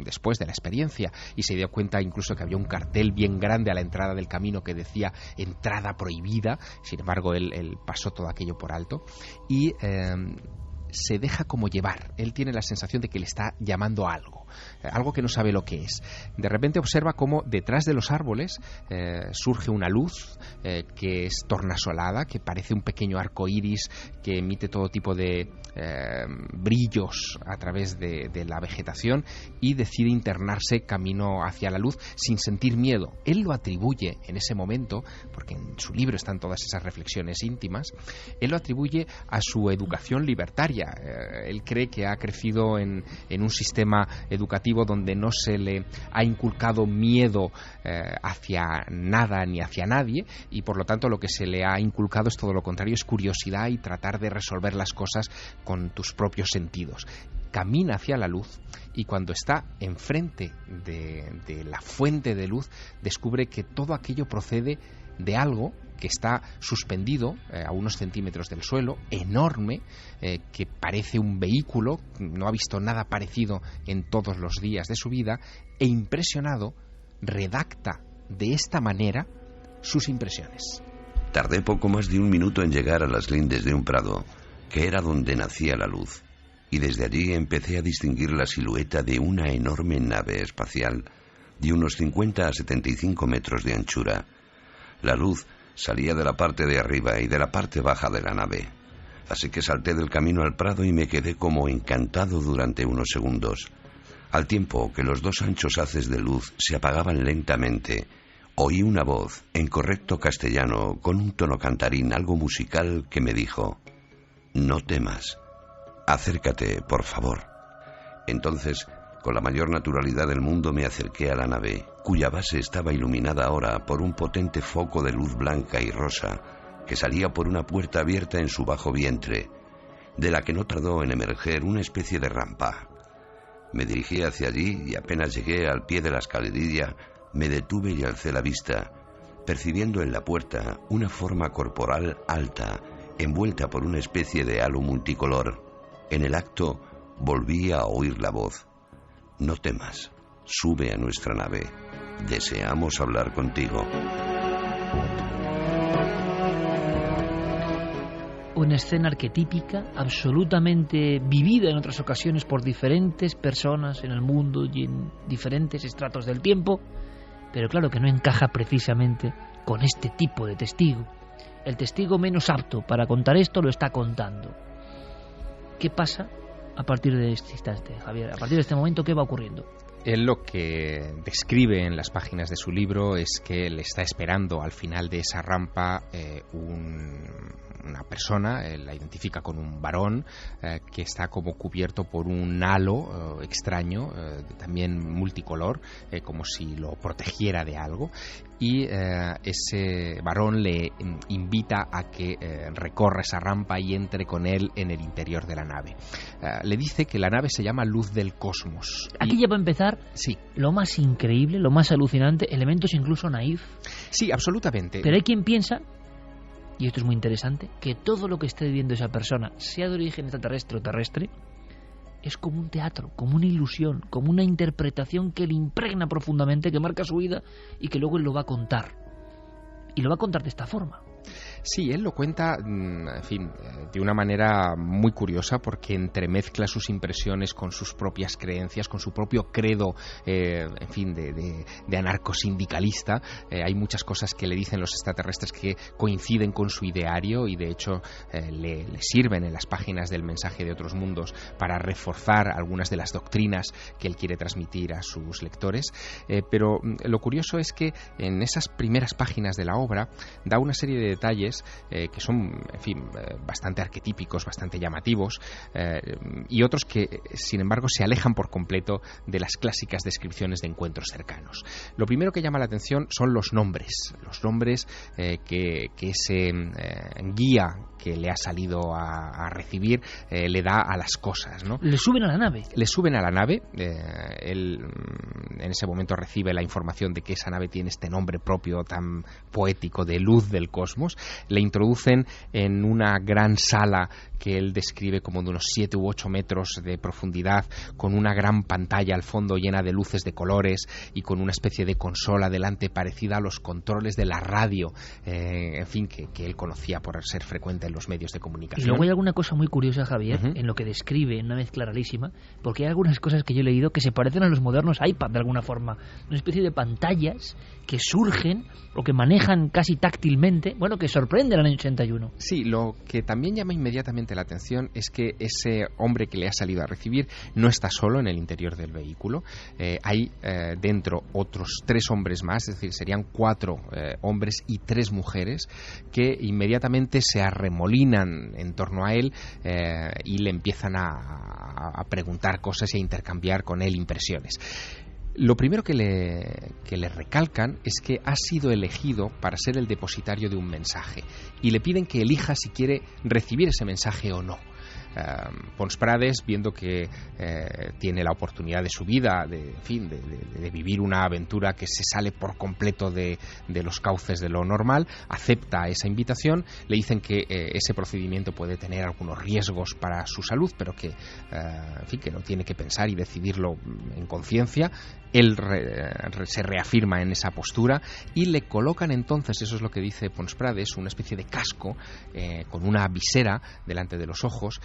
después de la experiencia, y se dio cuenta incluso que había un cartel bien grande a la entrada del camino que decía entrada prohibida. Sin embargo, él pasó todo aquello por alto y se deja como llevar. Él tiene la sensación de que le está llamando a algo que no sabe lo que es. De repente observa cómo detrás de los árboles surge una luz que es tornasolada, que parece un pequeño arco iris que emite todo tipo de brillos a través de la vegetación, y decide internarse camino hacia la luz sin sentir miedo. Él lo atribuye en ese momento, porque en su libro están todas esas reflexiones íntimas, él lo atribuye a su educación libertaria. Él cree que ha crecido en un sistema educativo donde no se le ha inculcado miedo hacia nada ni hacia nadie, y por lo tanto lo que se le ha inculcado es todo lo contrario, es curiosidad y tratar de resolver las cosas con tus propios sentidos. Camina hacia la luz, y cuando está enfrente de la fuente de luz descubre que todo aquello procede de algo que está suspendido a unos centímetros del suelo, enorme, que parece un vehículo, no ha visto nada parecido en todos los días de su vida, e impresionado redacta de esta manera sus impresiones. Tardé poco más de 1 minuto en llegar a las lindes de un prado, que era donde nacía la luz, y desde allí empecé a distinguir la silueta de una enorme nave espacial de unos 50 a 75 metros de anchura. La luz salía de la parte de arriba y de la parte baja de la nave, así que salté del camino al prado y me quedé como encantado durante unos segundos. Al tiempo que los 2 anchos haces de luz se apagaban lentamente, oí una voz en correcto castellano con un tono cantarín algo musical que me dijo: «No temas, acércate, por favor». Entonces, con la mayor naturalidad del mundo me acerqué a la nave, cuya base estaba iluminada ahora por un potente foco de luz blanca y rosa que salía por una puerta abierta en su bajo vientre, de la que no tardó en emerger una especie de rampa. Me dirigí hacia allí y apenas llegué al pie de la escalerilla me detuve y alcé la vista, percibiendo en la puerta una forma corporal alta, envuelta por una especie de halo multicolor. En el acto volví a oír la voz: «No temas, sube a nuestra nave. Deseamos hablar contigo». Una escena arquetípica, absolutamente vivida en otras ocasiones por diferentes personas en el mundo y en diferentes estratos del tiempo, pero claro que no encaja precisamente con este tipo de testigo. El testigo menos apto para contar esto lo está contando. ¿Qué pasa a partir de este instante, Javier? A partir de este momento, ¿qué va ocurriendo? Él lo que describe en las páginas de su libro es que le está esperando al final de esa rampa un una persona, la identifica con un varón que está como cubierto por un halo extraño, también multicolor, como si lo protegiera de algo, y ese varón le invita a que recorra esa rampa y entre con él en el interior de la nave. Le dice que la nave se llama Luz del Cosmos. Aquí ya va a empezar lo más increíble, lo más alucinante, elementos incluso naif. Sí, absolutamente. Pero hay quien piensa, y esto es muy interesante, que todo lo que esté viviendo esa persona, sea de origen extraterrestre o terrestre, es como un teatro, como una ilusión, como una interpretación que le impregna profundamente, que marca su vida y que luego él lo va a contar. Y lo va a contar de esta forma. Sí, él lo cuenta, en fin, de una manera muy curiosa, porque entremezcla sus impresiones con sus propias creencias, con su propio credo, en fin, de anarcosindicalista. Hay muchas cosas que le dicen los extraterrestres que coinciden con su ideario y de hecho le sirven en las páginas del Mensaje de Otros Mundos para reforzar algunas de las doctrinas que él quiere transmitir a sus lectores. Pero lo curioso es que en esas primeras páginas de la obra da una serie de detalles que son, en fin, bastante arquetípicos, bastante llamativos, y otros que, sin embargo, se alejan por completo de las clásicas descripciones de encuentros cercanos. Lo primero que llama la atención son los nombres que ese guía que le ha salido a recibir le da a las cosas, ¿no? Le suben a la nave. Él en ese momento recibe la información de que esa nave tiene este nombre propio tan poético de Luz del Cosmos. Le introducen en una gran sala que él describe como de unos 7 u 8 metros de profundidad, con una gran pantalla al fondo llena de luces de colores y con una especie de consola delante parecida a los controles de la radio, en fin, que él conocía por ser frecuente en los medios de comunicación. Y luego hay alguna cosa muy curiosa, Javier, en lo que describe, en una mezcla rarísima, porque hay algunas cosas que yo he leído que se parecen a los modernos iPad de alguna forma, una especie de pantallas que surgen o que manejan casi táctilmente, bueno, que sorprende el año 81. Sí, lo que también llama inmediatamente la atención es que ese hombre que le ha salido a recibir no está solo en el interior del vehículo. Hay dentro otros 3 hombres más, es decir, serían 4 hombres y 3 mujeres que inmediatamente se arremolinan en torno a él y le empiezan a preguntar cosas y a intercambiar con él impresiones. Lo primero que le recalcan es que ha sido elegido para ser el depositario de un mensaje y le piden que elija si quiere recibir ese mensaje o no. Pons Prades, viendo que tiene la oportunidad de su vida, de vivir una aventura que se sale por completo de los cauces de lo normal, acepta esa invitación. Le dicen que ese procedimiento puede tener algunos riesgos para su salud, pero que, en fin, que no tiene que pensar y decidirlo en conciencia. Él se reafirma en esa postura y le colocan entonces, eso es lo que dice Pons Prades, una especie de casco con una visera delante de los ojos,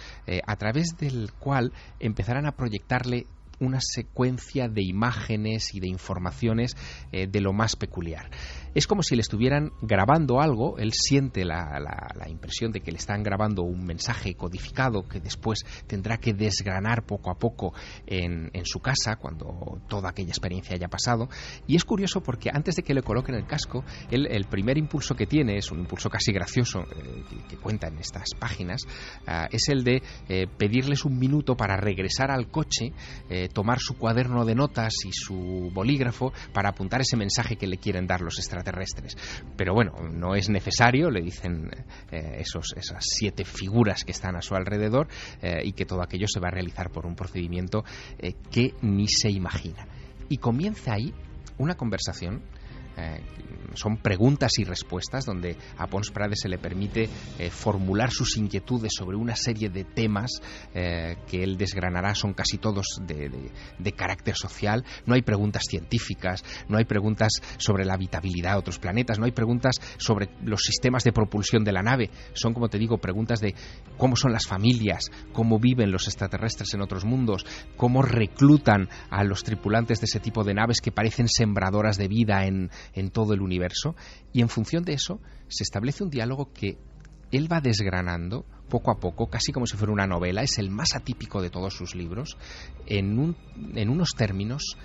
a través del cual empezarán a proyectarle una secuencia de imágenes y de informaciones de lo más peculiar. Es como si le estuvieran grabando algo. Él siente la impresión de que le están grabando un mensaje codificado que después tendrá que desgranar poco a poco en su casa cuando toda aquella experiencia haya pasado. Y es curioso porque antes de que le coloquen el casco, el primer impulso que tiene, es un impulso casi gracioso que cuenta en estas páginas, es el de pedirles un minuto para regresar al coche, tomar su cuaderno de notas y su bolígrafo para apuntar ese mensaje que le quieren dar los extraterrestres. Pero bueno, no es necesario, le dicen esas 7 figuras que están a su alrededor, y que todo aquello se va a realizar por un procedimiento que ni se imagina. Y comienza ahí una conversación. Son preguntas y respuestas donde a Pons Prades se le permite formular sus inquietudes sobre una serie de temas que él desgranará. Son casi todos de carácter social. No hay preguntas científicas, no hay preguntas sobre la habitabilidad de otros planetas, no hay preguntas sobre los sistemas de propulsión de la nave. Son, como te digo, preguntas de cómo son las familias, cómo viven los extraterrestres en otros mundos, cómo reclutan a los tripulantes de ese tipo de naves que parecen sembradoras de vida en todo el universo. Y en función de eso se establece un diálogo que él va desgranando poco a poco, casi como si fuera una novela. Es el más atípico de todos sus libros, en unos términos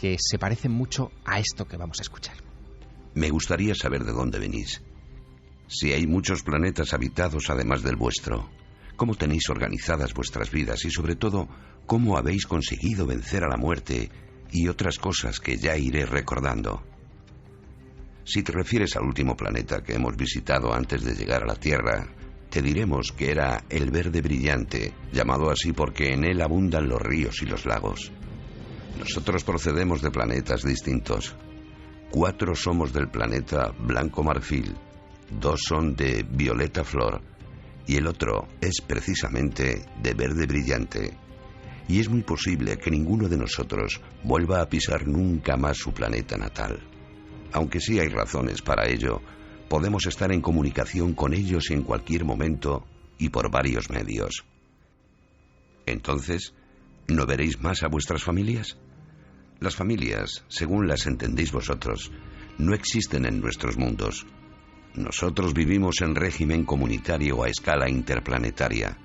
que se parecen mucho a esto que vamos a escuchar. Me gustaría saber de dónde venís. Si hay muchos planetas habitados además del vuestro, ¿cómo tenéis organizadas vuestras vidas y sobre todo, cómo habéis conseguido vencer a la muerte y otras cosas que ya iré recordando? Si te refieres al último planeta que hemos visitado antes de llegar a la Tierra, te diremos que era el verde brillante, llamado así porque en él abundan los ríos y los lagos. Nosotros procedemos de planetas distintos. 4 somos del planeta blanco marfil, 2 son de violeta flor y el otro es precisamente de verde brillante. Y es muy posible que ninguno de nosotros vuelva a pisar nunca más su planeta natal. Aunque sí hay razones para ello, podemos estar en comunicación con ellos en cualquier momento y por varios medios. Entonces, ¿no veréis más a vuestras familias? Las familias, según las entendéis vosotros, no existen en nuestros mundos. Nosotros vivimos en régimen comunitario a escala interplanetaria,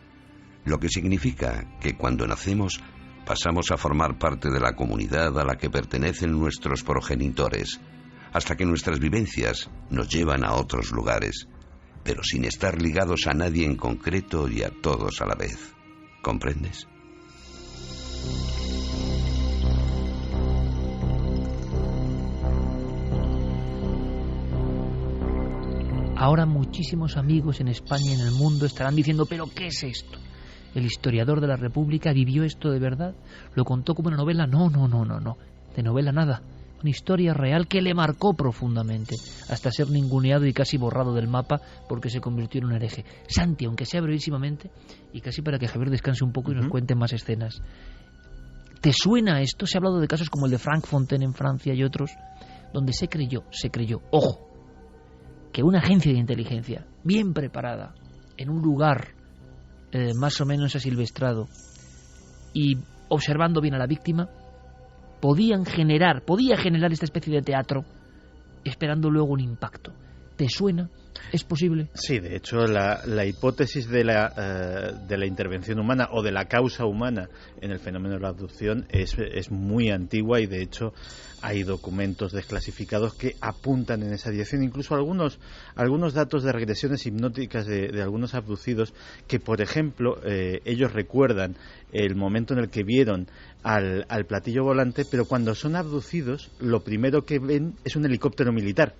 lo que significa que cuando nacemos pasamos a formar parte de la comunidad a la que pertenecen nuestros progenitores, hasta que nuestras vivencias nos llevan a otros lugares, pero sin estar ligados a nadie en concreto y a todos a la vez. ¿Comprendes? Ahora muchísimos amigos en España y en el mundo estarán diciendo, ¿pero qué es esto? ¿El historiador de la República vivió esto de verdad? ¿Lo contó como una novela? No. De novela nada. Una historia real que le marcó profundamente, hasta ser ninguneado y casi borrado del mapa porque se convirtió en un hereje. Santi, aunque sea brevísimamente, y casi para que Javier descanse un poco y nos cuente más escenas. ¿Te suena esto? Se ha hablado de casos como el de Frank Fontaine en Francia y otros, donde se creyó, ojo, que una agencia de inteligencia bien preparada, en un lugar más o menos asilvestrado y observando bien a la víctima, podía generar esta especie de teatro esperando luego un impacto. ¿Te suena? ¿Es posible? Sí, de hecho la hipótesis de la intervención humana o de la causa humana en el fenómeno de la abducción es muy antigua y de hecho hay documentos desclasificados que apuntan en esa dirección, incluso algunos datos de regresiones hipnóticas de algunos abducidos que, por ejemplo, ellos recuerdan el momento en el que vieron al platillo volante, pero cuando son abducidos lo primero que ven es un helicóptero militar.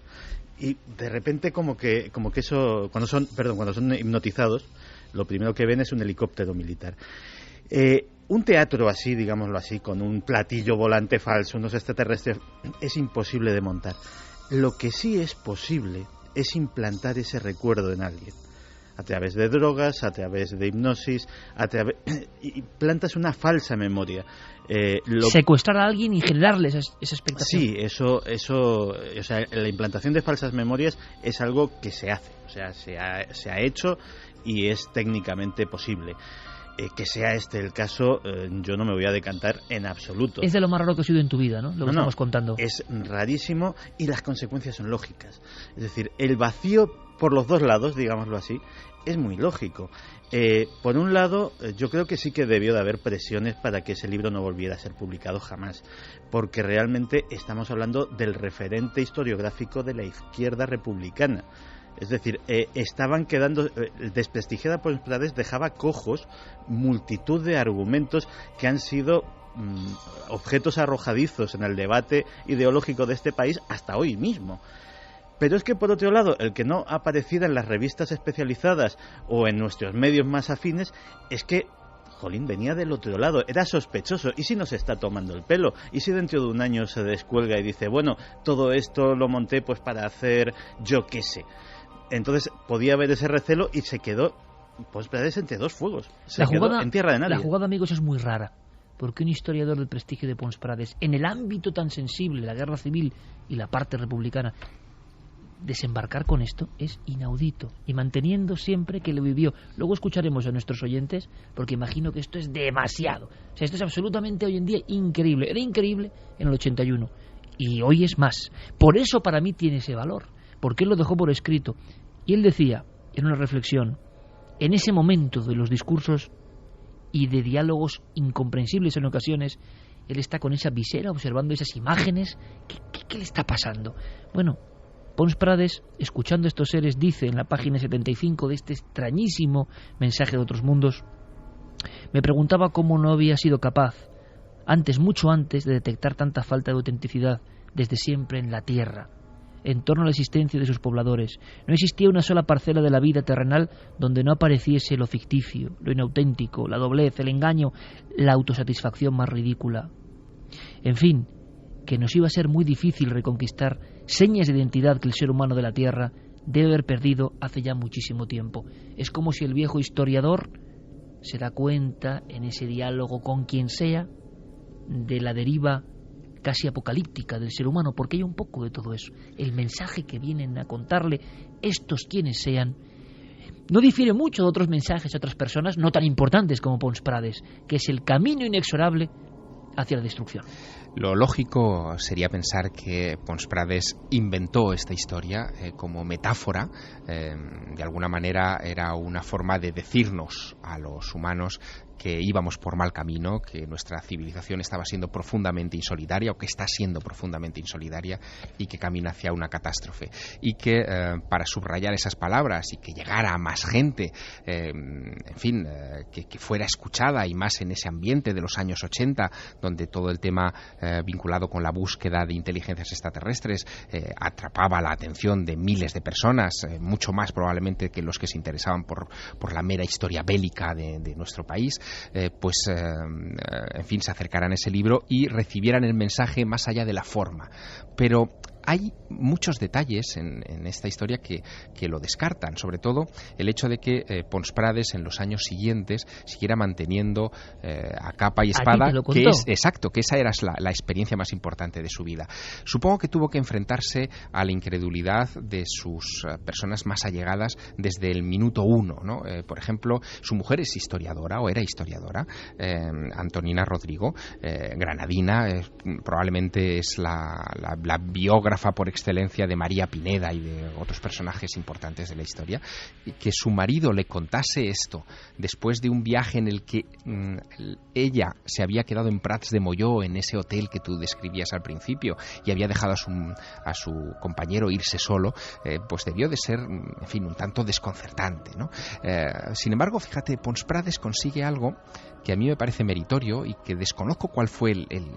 Y de repente como que eso, cuando son hipnotizados, lo primero que ven es un helicóptero militar. Un teatro así, digámoslo así, con un platillo volante falso, unos extraterrestres, es imposible de montar. Lo que sí es posible es implantar ese recuerdo en alguien. A través de drogas, a través de hipnosis, y plantas una falsa memoria. Secuestrar a alguien y generarle esa expectación. Sí, eso, o sea, la implantación de falsas memorias es algo que se hace, o sea, se ha hecho y es técnicamente posible. Que sea este el caso, yo no me voy a decantar en absoluto. Es de lo más raro que has sido en tu vida, ¿no? Lo que estamos contando. Es rarísimo y las consecuencias son lógicas. Es decir, el vacío por los dos lados, digámoslo así, es muy lógico. Por un lado, yo creo que sí que debió de haber presiones para que ese libro no volviera a ser publicado jamás, porque realmente estamos hablando del referente historiográfico de la izquierda republicana. Es decir, estaban quedando desprestigiada por Prades, dejaba cojos multitud de argumentos que han sido objetos arrojadizos en el debate ideológico de este país hasta hoy mismo. Pero es que, por otro lado, el que no apareciera en las revistas especializadas o en nuestros medios más afines es que, jolín, venía del otro lado, era sospechoso. ¿Y si nos está tomando el pelo? ¿Y si dentro de un año se descuelga y dice, bueno, todo esto lo monté pues para hacer yo qué sé? Entonces podía haber ese recelo y se quedó Prades entre dos fuegos. Se quedó en tierra de nadie. La jugada, amigos, es muy rara, porque un historiador del prestigio de Pons Prades, en el ámbito tan sensible, la guerra civil y la parte republicana, desembarcar con esto es inaudito, y manteniendo siempre que lo vivió. Luego escucharemos a nuestros oyentes, porque imagino que esto es demasiado. O sea, esto es absolutamente hoy en día increíble. Era increíble en el 81 y hoy es más. Por eso para mí tiene ese valor, porque él lo dejó por escrito. Y él decía, en una reflexión, en ese momento de los discursos y de diálogos incomprensibles en ocasiones, él está con esa visera observando esas imágenes. ¿Qué le está pasando? Bueno, Pons Prades, escuchando estos seres, dice en la página 75 de este extrañísimo mensaje de otros mundos: me preguntaba cómo no había sido capaz, mucho antes, de detectar tanta falta de autenticidad desde siempre en la Tierra, en torno a la existencia de sus pobladores. No existía una sola parcela de la vida terrenal donde no apareciese lo ficticio, lo inauténtico, la doblez, el engaño, la autosatisfacción más ridícula. En fin, que nos iba a ser muy difícil reconquistar señas de identidad que el ser humano de la Tierra debe haber perdido hace ya muchísimo tiempo. Es como si el viejo historiador se da cuenta, en ese diálogo con quien sea, de la deriva casi apocalíptica del ser humano, porque hay un poco de todo eso. El mensaje que vienen a contarle estos quienes sean no difiere mucho de otros mensajes de otras personas no tan importantes como Pons Prades, que es el camino inexorable hacia la destrucción. Lo lógico sería pensar que Pons Prades inventó esta historia como metáfora. De alguna manera era una forma de decirnos a los humanos que íbamos por mal camino, que nuestra civilización estaba siendo profundamente insolidaria, o que está siendo profundamente insolidaria, y que camina hacia una catástrofe. Y que para subrayar esas palabras y que llegara a más gente, que fuera escuchada, y más en ese ambiente de los años 80, donde todo el tema vinculado con la búsqueda de inteligencias extraterrestres atrapaba la atención de miles de personas, mucho más probablemente que los que se interesaban por la mera historia bélica de nuestro país, se acercaran a ese libro y recibieran el mensaje más allá de la forma. Pero hay muchos detalles en esta historia que lo descartan, sobre todo el hecho de que Pons Prades en los años siguientes siguiera manteniendo a capa y espada que esa era la experiencia más importante de su vida. Supongo que tuvo que enfrentarse a la incredulidad de sus personas más allegadas desde el minuto uno, ¿no? Por ejemplo, su mujer es historiadora, o era historiadora, Antonina Rodrigo, granadina, probablemente es la biógrafa por excelencia de María Pineda y de otros personajes importantes de la historia. Que su marido le contase esto después de un viaje en el que ella se había quedado en Prats de Molló, en ese hotel que tú describías al principio, y había dejado a su compañero irse solo, pues debió de ser, en fin, un tanto desconcertante, ¿no? Sin embargo, fíjate, Pons Prades consigue algo que a mí me parece meritorio y que desconozco cuál fue el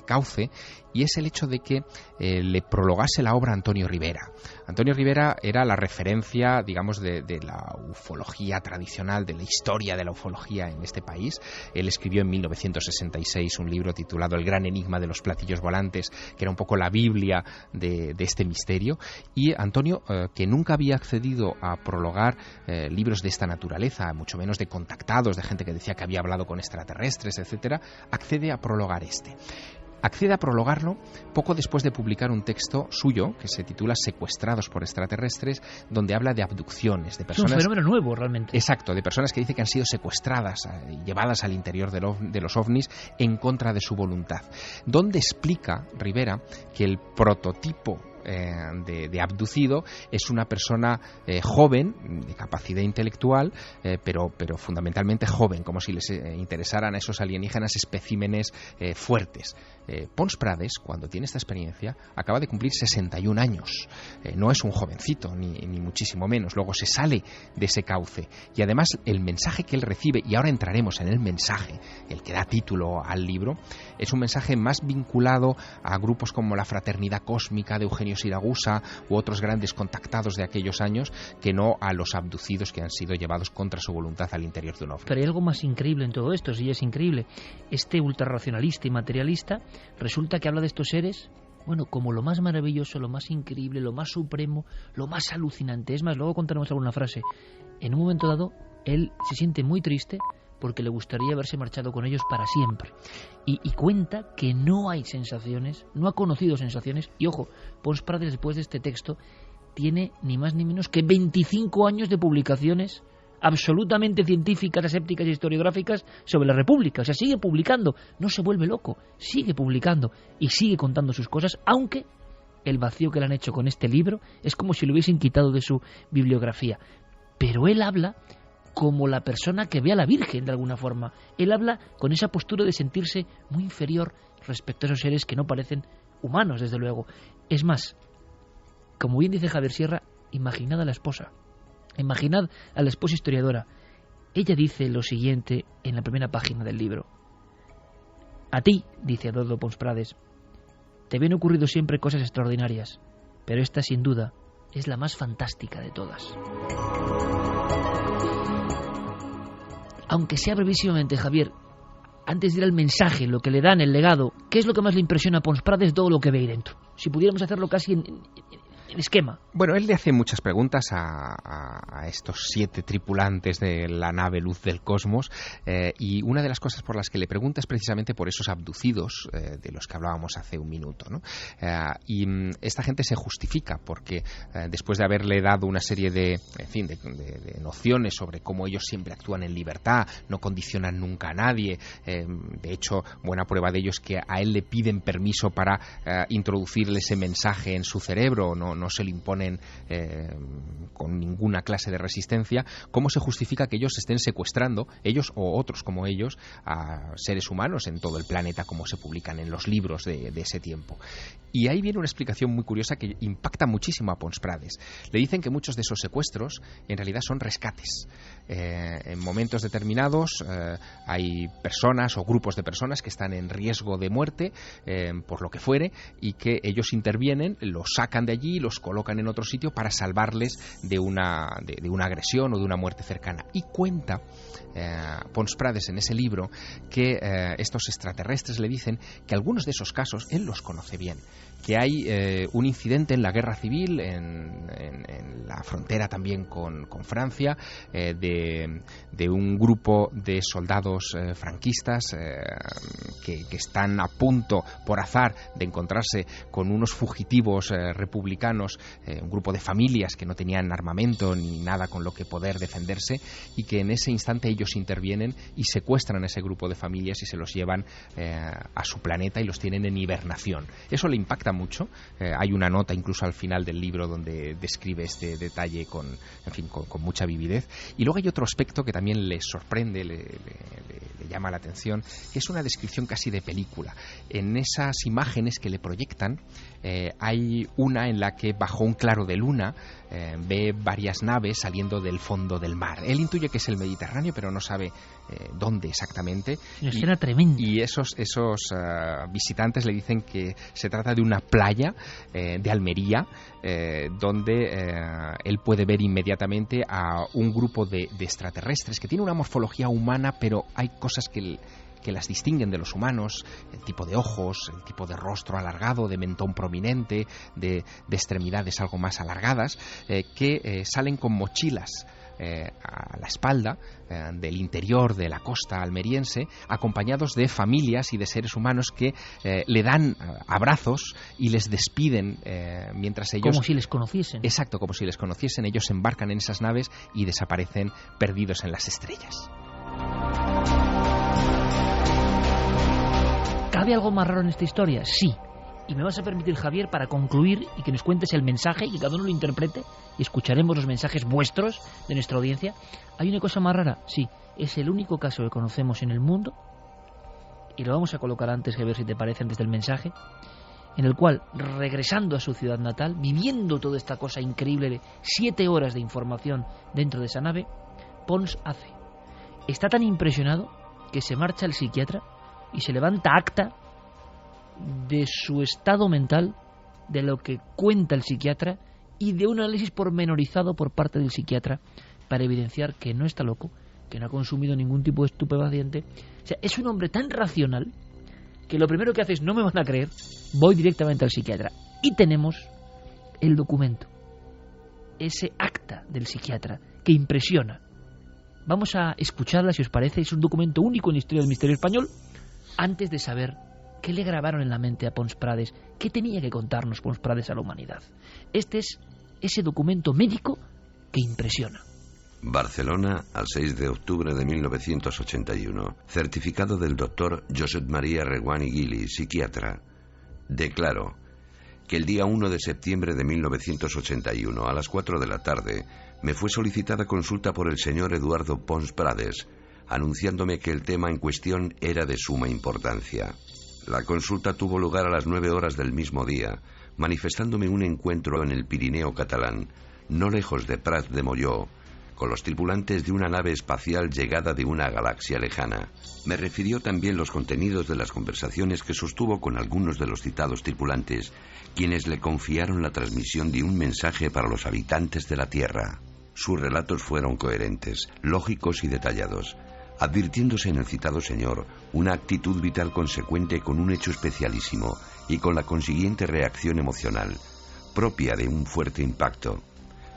cauce, y es el hecho de que le prologase la obra a Antonio Rivera. Antonio Rivera era la referencia, digamos, de la ufología tradicional, de la historia de la ufología en este país. Él escribió en 1966 un libro titulado El gran enigma de los platillos volantes, que era un poco la Biblia de este misterio, y Antonio, que nunca había accedido a prologar libros de esta naturaleza, mucho menos de contactados, de gente que decía que había hablado con extraterrestres, etcétera, accede a prologar este. Accede a prologarlo poco después de publicar un texto suyo que se titula Secuestrados por extraterrestres, donde habla de abducciones, de personas... Es un fenómeno nuevo, realmente. Exacto, de personas que dice que han sido secuestradas y llevadas al interior de los ovnis en contra de su voluntad. Donde explica Rivera que el prototipo de abducido es una persona joven, de capacidad intelectual, pero fundamentalmente joven, como si les interesaran a esos alienígenas especímenes fuertes. Pons Prades, cuando tiene esta experiencia, acaba de cumplir 61 años. No es un jovencito, ni muchísimo menos. Luego se sale de ese cauce. Y además el mensaje que él recibe, y ahora entraremos en el mensaje, el que da título al libro, es un mensaje más vinculado a grupos como la Fraternidad Cósmica de Eugenio Siragusa u otros grandes contactados de aquellos años, que no a los abducidos que han sido llevados contra su voluntad al interior de un ovni. Pero hay algo más increíble en todo esto, sí, es increíble. Este ultrarracionalista y materialista resulta que habla de estos seres, bueno, como lo más maravilloso, lo más increíble, lo más supremo, lo más alucinante. Es más, luego contaremos alguna frase. En un momento dado, él se siente muy triste porque le gustaría haberse marchado con ellos para siempre. Y cuenta que no hay sensaciones, no ha conocido sensaciones. Y ojo, Pons Prades, después de este texto, tiene ni más ni menos que 25 años de publicaciones absolutamente científicas, asépticas e historiográficas sobre la República. O sea, sigue publicando, no se vuelve loco, sigue publicando y sigue contando sus cosas, aunque el vacío que le han hecho con este libro es como si lo hubiesen quitado de su bibliografía. Pero él habla como la persona que ve a la Virgen, de alguna forma. Él habla con esa postura de sentirse muy inferior respecto a esos seres que no parecen humanos, desde luego. Es más, como bien dice Javier Sierra, imaginad a la esposa. Imaginad a la esposa historiadora. Ella dice lo siguiente en la primera página del libro. A ti, dice Eduardo Pons Prades, te habían ocurrido siempre cosas extraordinarias, pero esta sin duda es la más fantástica de todas. Aunque sea brevísimamente, Javier, antes de ir al mensaje, lo que le dan, el legado, ¿qué es lo que más le impresiona a Pons Prades de todo lo que ve ahí dentro? Si pudiéramos hacerlo casi en esquema. Bueno, él le hace muchas preguntas a estos 7 tripulantes de la nave Luz del Cosmos, y una de las cosas por las que le pregunta es precisamente por esos abducidos de los que hablábamos hace un minuto, ¿no? Y esta gente se justifica porque después de haberle dado una serie de nociones sobre cómo ellos siempre actúan en libertad, no condicionan nunca a nadie, de hecho, buena prueba de ello es que a él le piden permiso para introducirle ese mensaje en su cerebro, no se le imponen con ninguna clase de resistencia. ¿Cómo se justifica que ellos estén secuestrando, ellos o otros como ellos, a seres humanos en todo el planeta, como se publican en los libros de ese tiempo? Y ahí viene una explicación muy curiosa que impacta muchísimo a Pons Prades. Le dicen que muchos de esos secuestros en realidad son rescates. En momentos determinados hay personas o grupos de personas que están en riesgo de muerte por lo que fuere, y que ellos intervienen, los sacan de allí, los colocan en otro sitio para salvarles de una agresión o de una muerte cercana. Y cuenta Pons Prades en ese libro que estos extraterrestres le dicen que algunos de esos casos él los conoce bien, que hay un incidente en la guerra civil en la frontera también con Francia, de un grupo de soldados franquistas que están a punto por azar de encontrarse con unos fugitivos republicanos, un grupo de familias que no tenían armamento ni nada con lo que poder defenderse, y que en ese instante ellos intervienen y secuestran a ese grupo de familias y se los llevan a su planeta y los tienen en hibernación. Eso le impacta mucho. Hay una nota incluso al final del libro donde describe este detalle con mucha vividez. Y luego hay otro aspecto que también le sorprende, le llama la atención, que es una descripción casi de película. En esas imágenes que le proyectan hay una en la que bajo un claro de luna ve varias naves saliendo del fondo del mar. Él intuye que es el Mediterráneo, pero no sabe dónde exactamente. Una escena tremenda. Y esos visitantes le dicen que se trata de una playa de Almería, donde él puede ver inmediatamente a un grupo de extraterrestres que tiene una morfología humana, pero hay cosas que las distinguen de los humanos: el tipo de ojos, el tipo de rostro alargado, de mentón prominente, de extremidades algo más alargadas, que salen con mochilas a la espalda del interior de la costa almeriense, acompañados de familias y de seres humanos que le dan abrazos y les despiden mientras ellos... Como si les conociesen. Exacto, como si les conociesen. Ellos embarcan en esas naves y desaparecen perdidos en las estrellas. ¿Cabe algo más raro en esta historia? Sí. Y me vas a permitir, Javier, para concluir y que nos cuentes el mensaje y que cada uno lo interprete, y escucharemos los mensajes vuestros de nuestra audiencia. ¿Hay una cosa más rara? Sí. Es el único caso que conocemos en el mundo, y lo vamos a colocar antes, Javier, si te parece, antes del mensaje, en el cual, regresando a su ciudad natal, viviendo toda esta cosa increíble de 7 horas de información dentro de esa nave, Pons está tan impresionado que se marcha al psiquiatra y se levanta acta de su estado mental, de lo que cuenta el psiquiatra y de un análisis pormenorizado por parte del psiquiatra para evidenciar que no está loco, que no ha consumido ningún tipo de estupefaciente. O sea, es un hombre tan racional que lo primero que hace es: no me van a creer, voy directamente al psiquiatra. Y tenemos el documento, ese acta del psiquiatra que impresiona. Vamos a escucharla, si os parece. Es un documento único en la historia del misterio español, antes de saber qué le grabaron en la mente a Pons Prades, qué tenía que contarnos Pons Prades a la humanidad. Este es ese documento médico que impresiona. Barcelona, al 6 de octubre de 1981. Certificado del doctor Josep María Reguant i Gili, psiquiatra. Declaro que el día 1 de septiembre de 1981, a las 4 de la tarde, me fue solicitada consulta por el señor Eduardo Pons Prades, anunciándome que el tema en cuestión era de suma importancia. La consulta tuvo lugar a las 9 horas del mismo día, manifestándome un encuentro en el Pirineo catalán, no lejos de Prat de Molló, con los tripulantes de una nave espacial llegada de una galaxia lejana. Me refirió también los contenidos de las conversaciones que sostuvo con algunos de los citados tripulantes, quienes le confiaron la transmisión de un mensaje para los habitantes de la Tierra. Sus relatos fueron coherentes, lógicos y detallados, advirtiéndose en el citado señor una actitud vital consecuente con un hecho especialísimo y con la consiguiente reacción emocional, propia de un fuerte impacto.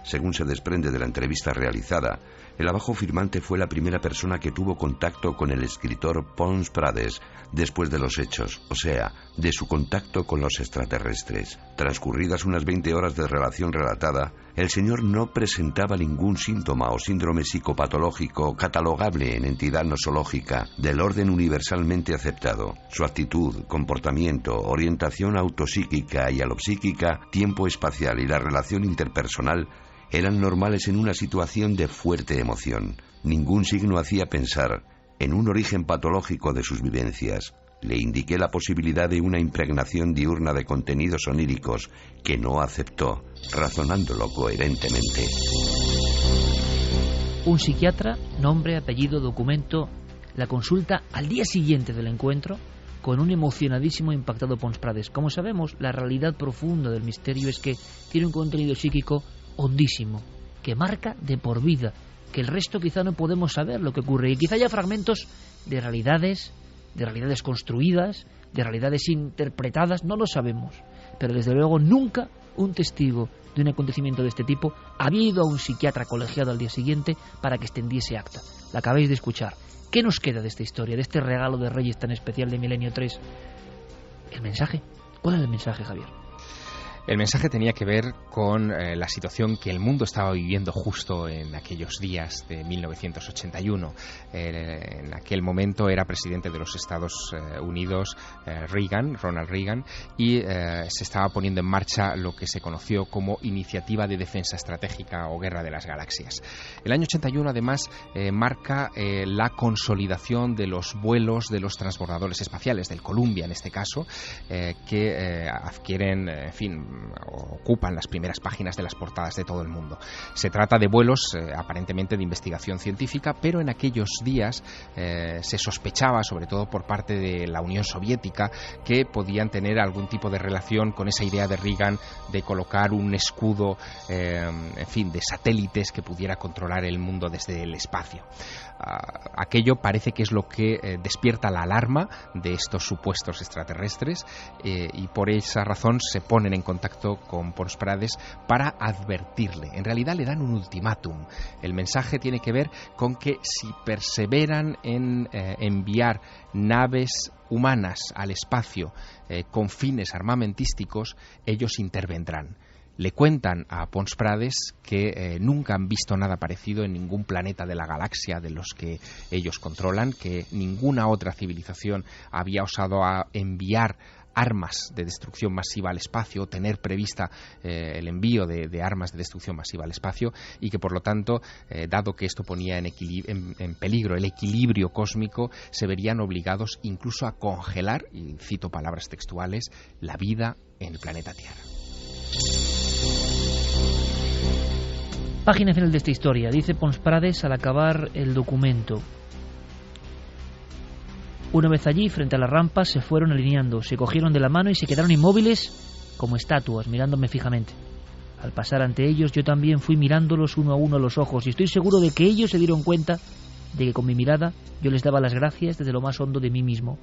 Según se desprende de la entrevista realizada, el abajo firmante fue la primera persona que tuvo contacto con el escritor Pons Prades después de los hechos, o sea, de su contacto con los extraterrestres. Transcurridas unas 20 horas de relación relatada, el señor no presentaba ningún síntoma o síndrome psicopatológico catalogable en entidad nosológica del orden universalmente aceptado. Su actitud, comportamiento, orientación autopsíquica y alopsíquica, tiempo espacial y la relación interpersonal eran normales en una situación de fuerte emoción. Ningún signo hacía pensar en un origen patológico de sus vivencias. Le indiqué la posibilidad de una impregnación diurna de contenidos oníricos que no aceptó, razonándolo coherentemente. Un psiquiatra, nombre, apellido, documento, la consulta al día siguiente del encuentro con un emocionadísimo e impactado Pons Prades. Como sabemos, la realidad profunda del misterio es que tiene un contenido psíquico hondísimo, que marca de por vida, que el resto quizá no podemos saber lo que ocurre, y quizá haya fragmentos de realidades construidas, de realidades interpretadas, no lo sabemos, pero desde luego nunca un testigo de un acontecimiento de este tipo había ido a un psiquiatra colegiado al día siguiente para que extendiese acta. La acabáis de escuchar. ¿Qué nos queda de esta historia, de este regalo de Reyes tan especial de Milenio 3? ¿El mensaje? ¿Cuál es el mensaje, Javier? El mensaje tenía que ver con la situación que el mundo estaba viviendo justo en aquellos días de 1981. En aquel momento era presidente de los Estados Unidos Ronald Reagan, y se estaba poniendo en marcha lo que se conoció como Iniciativa de Defensa Estratégica o Guerra de las Galaxias. El año 81 además marca la consolidación de los vuelos de los transbordadores espaciales, del Columbia en este caso, que adquieren, en fin, ocupan las primeras páginas de las portadas de todo el mundo. Se trata de vuelos aparentemente de investigación científica, pero en aquellos días se sospechaba, sobre todo por parte de la Unión Soviética, que podían tener algún tipo de relación con esa idea de Reagan de colocar un escudo, en fin, de satélites que pudiera controlar el mundo desde el espacio. Aquello parece que es lo que despierta la alarma de estos supuestos extraterrestres, y por esa razón se ponen en contacto con Pons Prades para advertirle. En realidad le dan un ultimátum. El mensaje tiene que ver con que si perseveran en enviar naves humanas al espacio con fines armamentísticos, ellos intervendrán. Le cuentan a Pons Prades que nunca han visto nada parecido en ningún planeta de la galaxia de los que ellos controlan, que ninguna otra civilización había osado a enviar armas de destrucción masiva al espacio, tener prevista el envío de armas de destrucción masiva al espacio, y que por lo tanto, dado que esto ponía en peligro el equilibrio cósmico, se verían obligados incluso a congelar, y cito palabras textuales, la vida en el planeta Tierra. Página final de esta historia. Dice Pons Prades al acabar el documento: una vez allí, frente a las rampas, se fueron alineando, se cogieron de la mano y se quedaron inmóviles como estatuas, mirándome fijamente. Al pasar ante ellos, yo también fui mirándolos uno a uno a los ojos, y estoy seguro de que ellos se dieron cuenta de que con mi mirada yo les daba las gracias desde lo más hondo de mí mismo.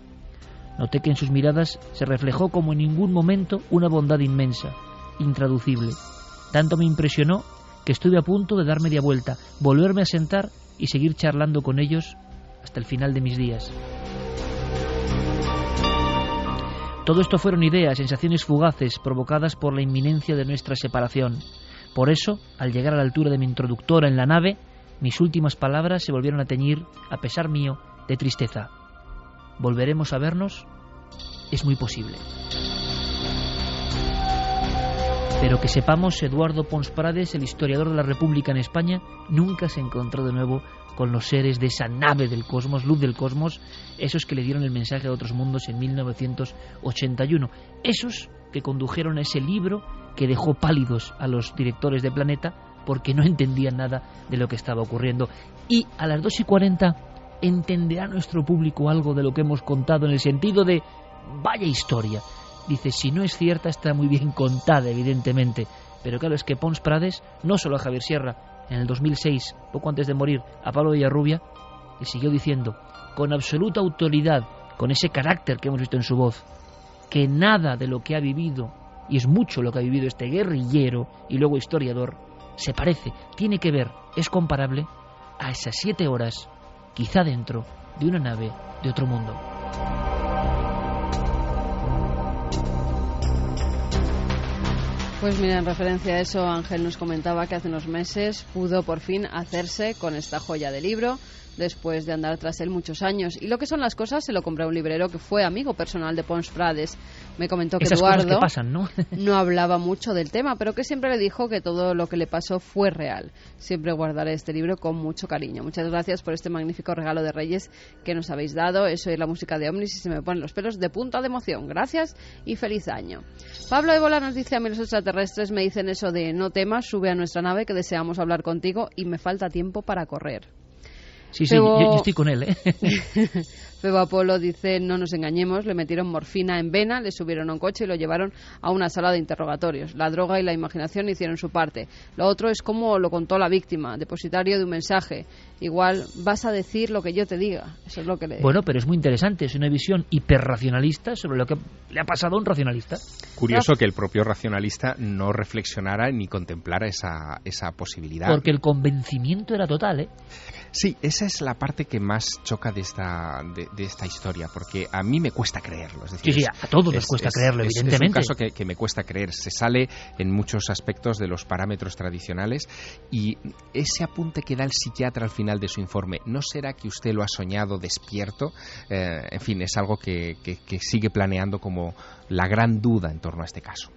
Noté que en sus miradas se reflejó como en ningún momento una bondad inmensa, intraducible. Tanto me impresionó que estuve a punto de dar media vuelta, volverme a sentar y seguir charlando con ellos hasta el final de mis días. Todo esto fueron ideas, sensaciones fugaces provocadas por la inminencia de nuestra separación. Por eso, al llegar a la altura de mi introductora en la nave, mis últimas palabras se volvieron a teñir, a pesar mío, de tristeza. ¿Volveremos a vernos? Es muy posible. Pero que sepamos, Eduardo Pons Prades, el historiador de la República en España, nunca se encontró de nuevo con los seres de esa nave del cosmos, luz del cosmos, esos que le dieron el mensaje a otros mundos en 1981, esos que condujeron a ese libro que dejó pálidos a los directores de Planeta porque no entendían nada de lo que estaba ocurriendo. Y a las 2:40 entenderá nuestro público algo de lo que hemos contado, en el sentido de vaya historia. Dice, si no es cierta, está muy bien contada, evidentemente. Pero claro, es que Pons Prades, no solo a Javier Sierra, en el 2006, poco antes de morir, a Pablo Villarrubia, le siguió diciendo, con absoluta autoridad, con ese carácter que hemos visto en su voz, que nada de lo que ha vivido, y es mucho lo que ha vivido este guerrillero y luego historiador, se parece, tiene que ver, es comparable a esas 7 horas, quizá dentro de una nave de otro mundo. Pues mira, en referencia a eso, Ángel nos comentaba que hace unos meses pudo por fin hacerse con esta joya de libro, después de andar tras él muchos años. Y lo que son las cosas, se lo compró a un librero que fue amigo personal de Pons Prades. Me comentó que esas Eduardo cosas que pasan, ¿no? no hablaba mucho del tema, pero que siempre le dijo que todo lo que le pasó fue real. Siempre guardaré este libro con mucho cariño. Muchas gracias por este magnífico regalo de Reyes que nos habéis dado. Eso es la música de Omnis y se me ponen los pelos de punta de emoción. Gracias y feliz año. Pablo Ébola nos dice, a mí los extraterrestres me dicen eso de no temas, sube a nuestra nave que deseamos hablar contigo y me falta tiempo para correr. Sí, yo estoy con él, ¿eh? Febo Apolo dice, no nos engañemos, le metieron morfina en vena, le subieron a un coche y lo llevaron a una sala de interrogatorios. La droga y la imaginación hicieron su parte. Lo otro es como lo contó la víctima, depositario de un mensaje. Igual vas a decir lo que yo te diga. Eso es lo que le... Bueno, pero es muy interesante, es una visión hiperracionalista sobre lo que le ha pasado a un racionalista. Curioso que el propio racionalista no reflexionara ni contemplara esa posibilidad. Porque el convencimiento era total, ¿eh? Sí, esa es la parte que más choca de esta historia, porque a mí me cuesta creerlo. Es decir, sí, a todos nos cuesta creerlo, evidentemente. Es un caso que me cuesta creer. Se sale en muchos aspectos de los parámetros tradicionales y ese apunte que da el psiquiatra al final de su informe, ¿no será que usted lo ha soñado despierto? En fin, es algo que sigue planeando como la gran duda en torno a este caso.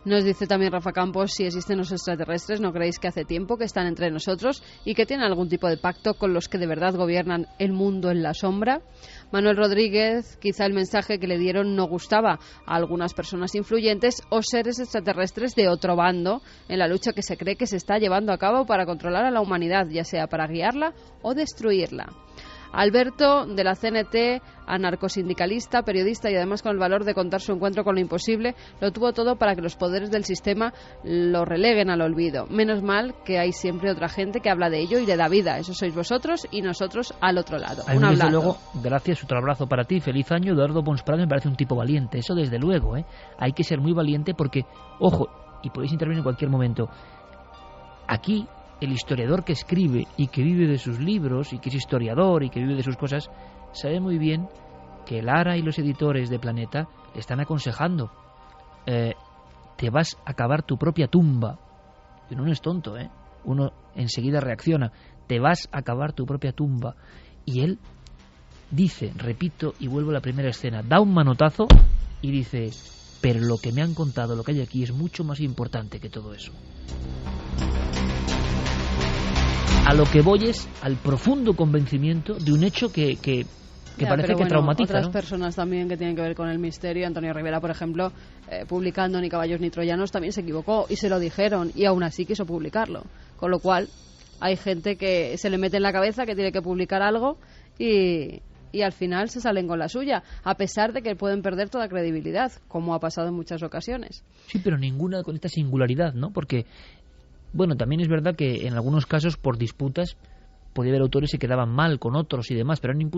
Nos dice también Rafa Campos, si existen los extraterrestres, ¿no creéis que hace tiempo que están entre nosotros y que tienen algún tipo de pacto con los que de verdad gobiernan el mundo en la sombra? Manuel Rodríguez, quizá el mensaje que le dieron no gustaba a algunas personas influyentes o seres extraterrestres de otro bando en la lucha que se cree que se está llevando a cabo para controlar a la humanidad, ya sea para guiarla o destruirla. Alberto, de la CNT, anarcosindicalista, periodista y además con el valor de contar su encuentro con lo imposible, lo tuvo todo para que los poderes del sistema lo releguen al olvido. Menos mal que hay siempre otra gente que habla de ello y le da vida. Eso sois vosotros y nosotros al otro lado. Un abrazo. Desde luego, gracias, otro abrazo para ti. Feliz año. Eduardo Pons Prades me parece un tipo valiente. Eso desde luego, ¿eh? Hay que ser muy valiente porque, ojo, y podéis intervenir en cualquier momento, aquí el historiador que escribe y que vive de sus libros y que es historiador y que vive de sus cosas sabe muy bien que Lara y los editores de Planeta le están aconsejando, te vas a cavar tu propia tumba. Y uno no es tonto, ¿eh? Uno enseguida reacciona, te vas a cavar tu propia tumba. Y él dice, repito y vuelvo a la primera escena, da un manotazo y dice, pero lo que me han contado, lo que hay aquí es mucho más importante que todo eso. A lo que voy es al profundo convencimiento de un hecho que parece que traumatiza. Otras ¿no? personas también que tienen que ver con el misterio, Antonio Rivera, por ejemplo, publicando Ni caballos ni troyanos, también se equivocó y se lo dijeron y aún así quiso publicarlo. Con lo cual, hay gente que se le mete en la cabeza que tiene que publicar algo y al final se salen con la suya, a pesar de que pueden perder toda credibilidad, como ha pasado en muchas ocasiones. Sí, pero ninguna con esta singularidad, ¿no? Porque bueno, también es verdad que en algunos casos por disputas podía haber autores que quedaban mal con otros y demás, pero eran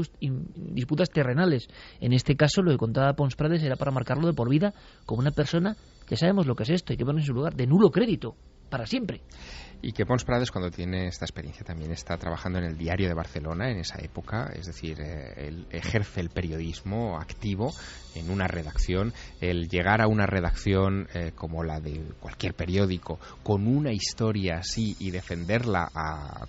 disputas terrenales. En este caso, lo que contaba Pons Prades era para marcarlo de por vida como una persona, ya sabemos lo que es esto, hay que poner en su lugar, de nulo crédito, para siempre. Y que Pons Prades, cuando tiene esta experiencia, también está trabajando en el Diario de Barcelona en esa época, es decir, él ejerce el periodismo activo en una redacción. El llegar a una redacción como la de cualquier periódico, con una historia así y defenderla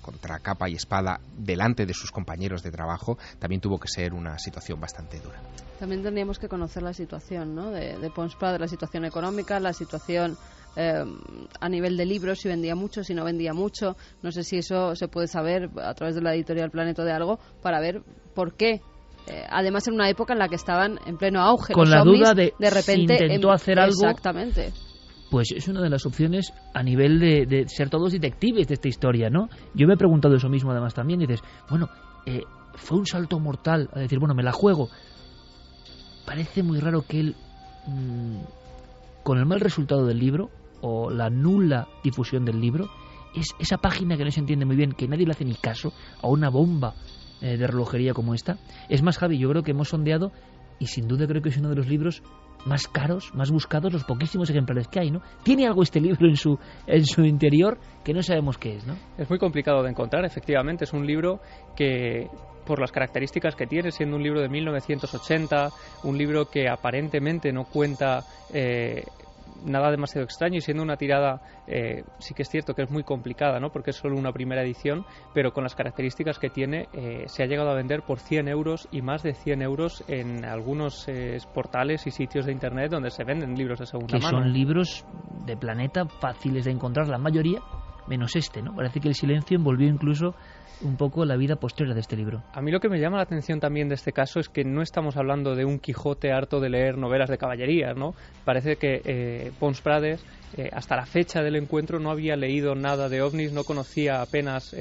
contra capa y espada delante de sus compañeros de trabajo, también tuvo que ser una situación bastante dura. También tendríamos que conocer la situación, ¿no? de Pons Prades, la situación económica, la situación a nivel de libros, si vendía mucho, si no vendía mucho. No sé si eso se puede saber a través de la editorial Planeta de algo para ver por qué. Además, en una época en la que estaban en pleno auge con los la ovnis, duda de repente si intentó hacer algo. Exactamente. Pues es una de las opciones a nivel de ser todos detectives de esta historia, ¿no? Yo me he preguntado eso mismo además también. Y dices, bueno, fue un salto mortal a decir, bueno, me la juego. Parece muy raro que él, con el mal resultado del libro o la nula difusión del libro, es esa página que no se entiende muy bien, que nadie le hace ni caso a una bomba de relojería como esta. Es más, Javi, yo creo que hemos sondeado y sin duda creo que es uno de los libros más caros, más buscados, los poquísimos ejemplares que hay, ¿no? Tiene algo este libro en su interior que no sabemos qué es, ¿no? Es muy complicado de encontrar, efectivamente. Es un libro que, por las características que tiene, siendo un libro de 1980, un libro que aparentemente no cuenta nada demasiado extraño y siendo una tirada, sí que es cierto que es muy complicada, ¿no? Porque es solo una primera edición, pero con las características que tiene, se ha llegado a vender por 100 euros y más de 100 euros en algunos portales y sitios de internet donde se venden libros de segunda mano. Que son libros de Planeta fáciles de encontrar, la mayoría, menos este, ¿no? Parece que El silencio envolvió incluso un poco la vida posterior de este libro. A mí lo que me llama la atención también de este caso es que no estamos hablando de un Quijote harto de leer novelas de caballerías, ¿no? Parece que Pons Prades, hasta la fecha del encuentro, no había leído nada de ovnis, no conocía apenas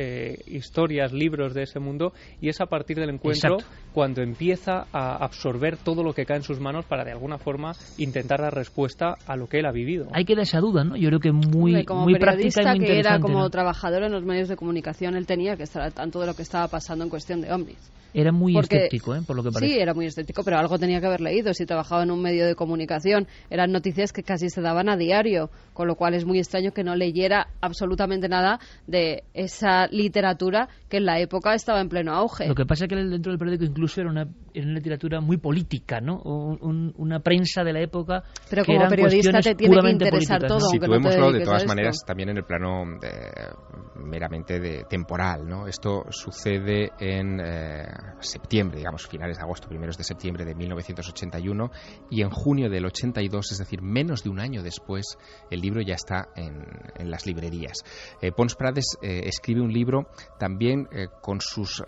historias, libros de ese mundo, y es a partir del encuentro cuando empieza a absorber todo lo que cae en sus manos para de alguna forma intentar dar respuesta a lo que él ha vivido. Hay que dar esa duda, ¿no? Yo creo que muy práctica y muy interesante, que era como ¿no? Trabajador en los medios de comunicación, él tenía que estar al tanto de lo que estaba pasando en cuestión de ovnis. Era muy escéptico, por lo que parece. Sí, era muy escéptico, pero algo tenía que haber leído. Si trabajaba en un medio de comunicación, eran noticias que casi se daban a diario, con lo cual es muy extraño que no leyera absolutamente nada de esa literatura que en la época estaba en pleno auge. Lo que pasa es que dentro del periódico incluso era una literatura muy política, ¿no? Una prensa de la época. Pero que como eran periodista te tiene que interesar políticas, todo, ¿no? aunque no te Situémoslo de dediques todas a esto. maneras también en el plano meramente temporal, ¿no? Esto sucede en septiembre, digamos, finales de agosto, primeros de septiembre de 1981, y en junio del 82, es decir, menos de un año después, el libro ya está en las librerías. Pons Prades escribe un libro también con sus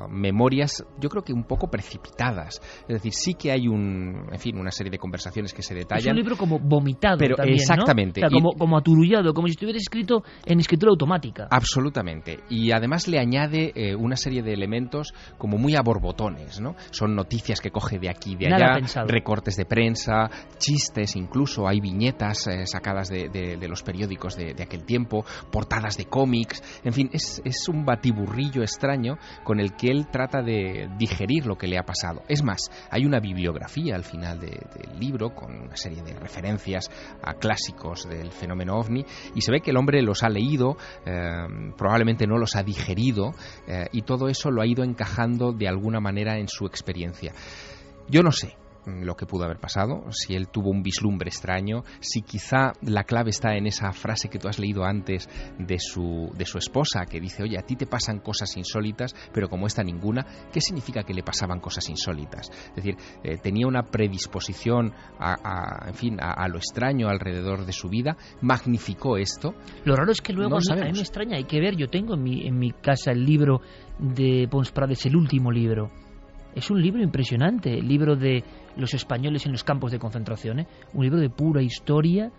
memorias, yo creo que un poco precipitadas. Es decir, sí que hay una serie de conversaciones que se detallan. Es un libro como vomitado, pero también, exactamente, ¿no? O sea, como aturullado, como si estuviera escrito en escritura automática. Absolutamente. Y además le añade una serie de elementos como muy a borbotones, ¿no? Son noticias que coge de aquí y de allá, recortes de prensa, chistes incluso, hay viñetas sacadas de los periódicos de aquel tiempo, portadas de cómics, en fin, es un batiburrillo extraño con el que él trata de digerir lo que le ha pasado. Es más, hay una bibliografía al final del libro con una serie de referencias a clásicos del fenómeno ovni, y se ve que el hombre los ha leído, probablemente no los ha digerido, y todo eso lo ha ido encajando de alguna manera en su experiencia. Yo no sé lo que pudo haber pasado, si él tuvo un vislumbre extraño, si quizá la clave está en esa frase que tú has leído antes de su esposa, que dice, oye, a ti te pasan cosas insólitas, pero como esta ninguna. ¿Qué significa que le pasaban cosas insólitas? Es decir, tenía una predisposición a lo extraño alrededor de su vida, magnificó esto. Lo raro es que luego a mí me extraña, hay que ver, yo tengo en mi casa el libro de Pons Prades, el último libro. Es un libro impresionante, el libro de los españoles en los campos de concentración, un libro de pura historia,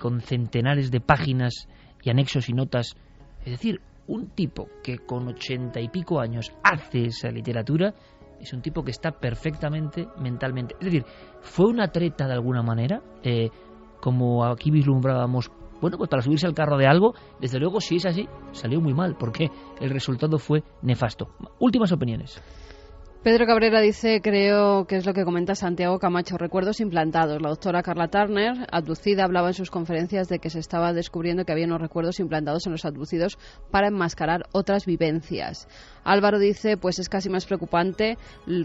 con centenares de páginas y anexos y notas. Es decir, un tipo que con 80 y pico años hace esa literatura es un tipo que está perfectamente mentalmente. Es decir, fue una treta de alguna manera, como aquí vislumbrábamos. Bueno, pues para subirse al carro de algo, desde luego, si es así, salió muy mal, porque el resultado fue nefasto. Últimas opiniones. Pedro Cabrera dice, creo que es lo que comenta Santiago Camacho, recuerdos implantados. La doctora Carla Turner, abducida, hablaba en sus conferencias de que se estaba descubriendo que había unos recuerdos implantados en los abducidos para enmascarar otras vivencias. Álvaro dice, pues es casi más preocupante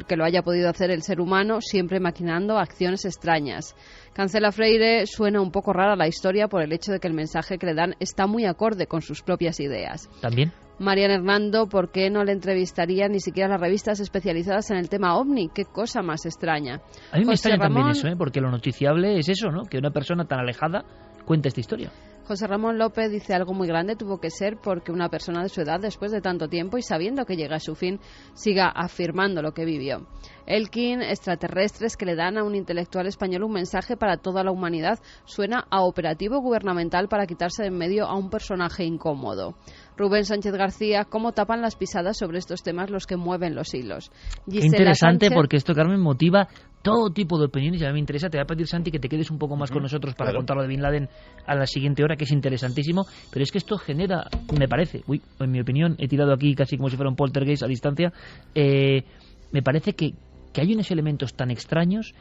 que lo haya podido hacer el ser humano, siempre maquinando acciones extrañas. Cancela Freire, suena un poco rara la historia por el hecho de que el mensaje que le dan está muy acorde con sus propias ideas. ¿También? Marian Hernando, ¿por qué no le entrevistarían ni siquiera las revistas especializadas en el tema OVNI? Qué cosa más extraña. A mí me extraña también eso, porque lo noticiable es eso, ¿no? Que una persona tan alejada cuenta esta historia. José Ramón López dice: algo muy grande tuvo que ser porque una persona de su edad, después de tanto tiempo y sabiendo que llega a su fin, siga afirmando lo que vivió. Elkin, extraterrestres que le dan a un intelectual español un mensaje para toda la humanidad, suena a operativo gubernamental para quitarse de en medio a un personaje incómodo. Rubén Sánchez García: cómo tapan las pisadas sobre estos temas los que mueven los hilos. Qué interesante, porque esto, Carmen, motiva todo tipo de opiniones y a mí me interesa. Te voy a pedir, Santi, que te quedes un poco más con nosotros para contar lo de Bin Laden a la siguiente hora, que es interesantísimo, pero es que esto genera, me parece, en mi opinión, he tirado aquí casi como si fuera un poltergeist a distancia, me parece que hay unos elementos tan extraños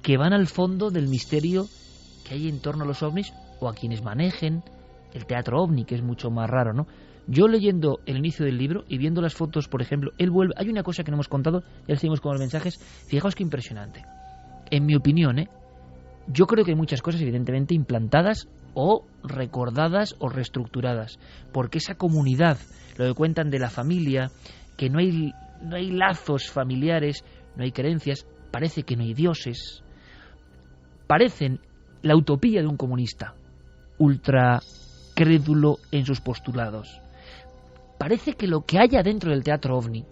que van al fondo del misterio que hay en torno a los ovnis o a quienes manejen el teatro ovni, que es mucho más raro, ¿no? Yo leyendo el inicio del libro y viendo las fotos, por ejemplo, él vuelve... Hay una cosa que no hemos contado, ya seguimos con los mensajes. Fijaos qué impresionante. En mi opinión, yo creo que hay muchas cosas evidentemente implantadas o recordadas o reestructuradas, porque esa comunidad, lo que cuentan de la familia, que no hay lazos familiares, no hay creencias, parece que no hay dioses, parecen la utopía de un comunista ultra crédulo en sus postulados. Parece que lo que haya dentro del teatro ovni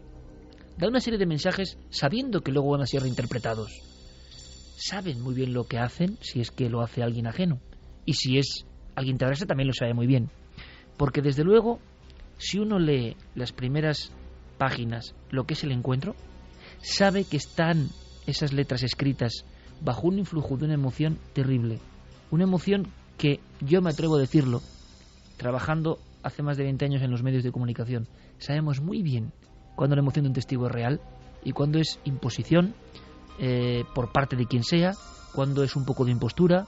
da una serie de mensajes sabiendo que luego van a ser reinterpretados. Saben muy bien lo que hacen, si es que lo hace alguien ajeno, y si es alguien terrestre también lo sabe muy bien, porque desde luego si uno lee las primeras páginas, lo que es el encuentro, sabe que están esas letras escritas bajo un influjo de una emoción terrible, una emoción que yo me atrevo a decirlo, trabajando hace más de 20 años en los medios de comunicación, sabemos muy bien cuando la emoción de un testigo es real y cuando es imposición por parte de quien sea, cuando es un poco de impostura,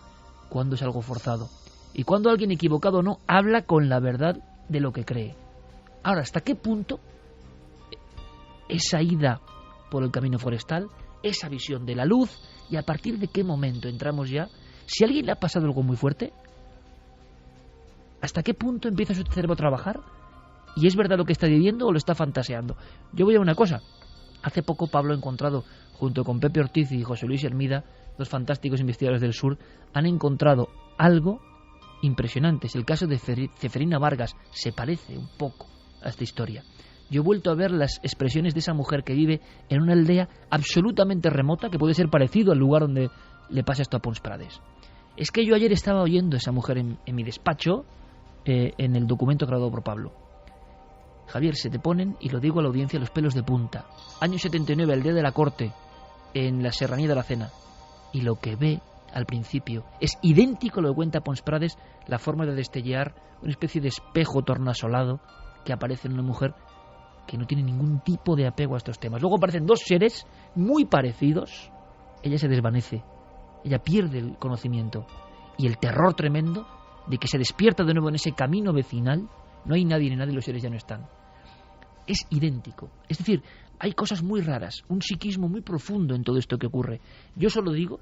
cuando es algo forzado y cuando alguien equivocado o no habla con la verdad de lo que cree. Ahora, ¿hasta qué punto esa ida por el camino forestal, esa visión de la luz, y a partir de qué momento entramos ya, si a alguien le ha pasado algo muy fuerte, hasta qué punto empieza su cerebro a trabajar y es verdad lo que está viviendo o lo está fantaseando? Yo voy a una cosa. Hace poco Pablo ha encontrado, junto con Pepe Ortiz y José Luis Hermida, dos fantásticos investigadores del sur, han encontrado algo impresionante. Es el caso de Ceferina Vargas. Se parece un poco a esta historia. Yo he vuelto a ver las expresiones de esa mujer que vive en una aldea absolutamente remota, que puede ser parecido al lugar donde le pasa esto a Pons Prades. Es que yo ayer estaba oyendo a esa mujer en mi despacho, en el documento creado por Pablo. Javier, se te ponen, y lo digo a la audiencia, los pelos de punta. Año 79, el día de la corte, en la Serranía de la Cena. Y lo que ve al principio es idéntico a lo que cuenta Pons Prades, la forma de destellar una especie de espejo tornasolado que aparece en una mujer que no tiene ningún tipo de apego a estos temas. Luego aparecen dos seres muy parecidos. Ella se desvanece, ella pierde el conocimiento y el terror tremendo de que se despierta de nuevo en ese camino vecinal. No hay nadie ni nadie, los seres ya no están. Es idéntico. Es decir, hay cosas muy raras, un psiquismo muy profundo en todo esto que ocurre. Yo solo digo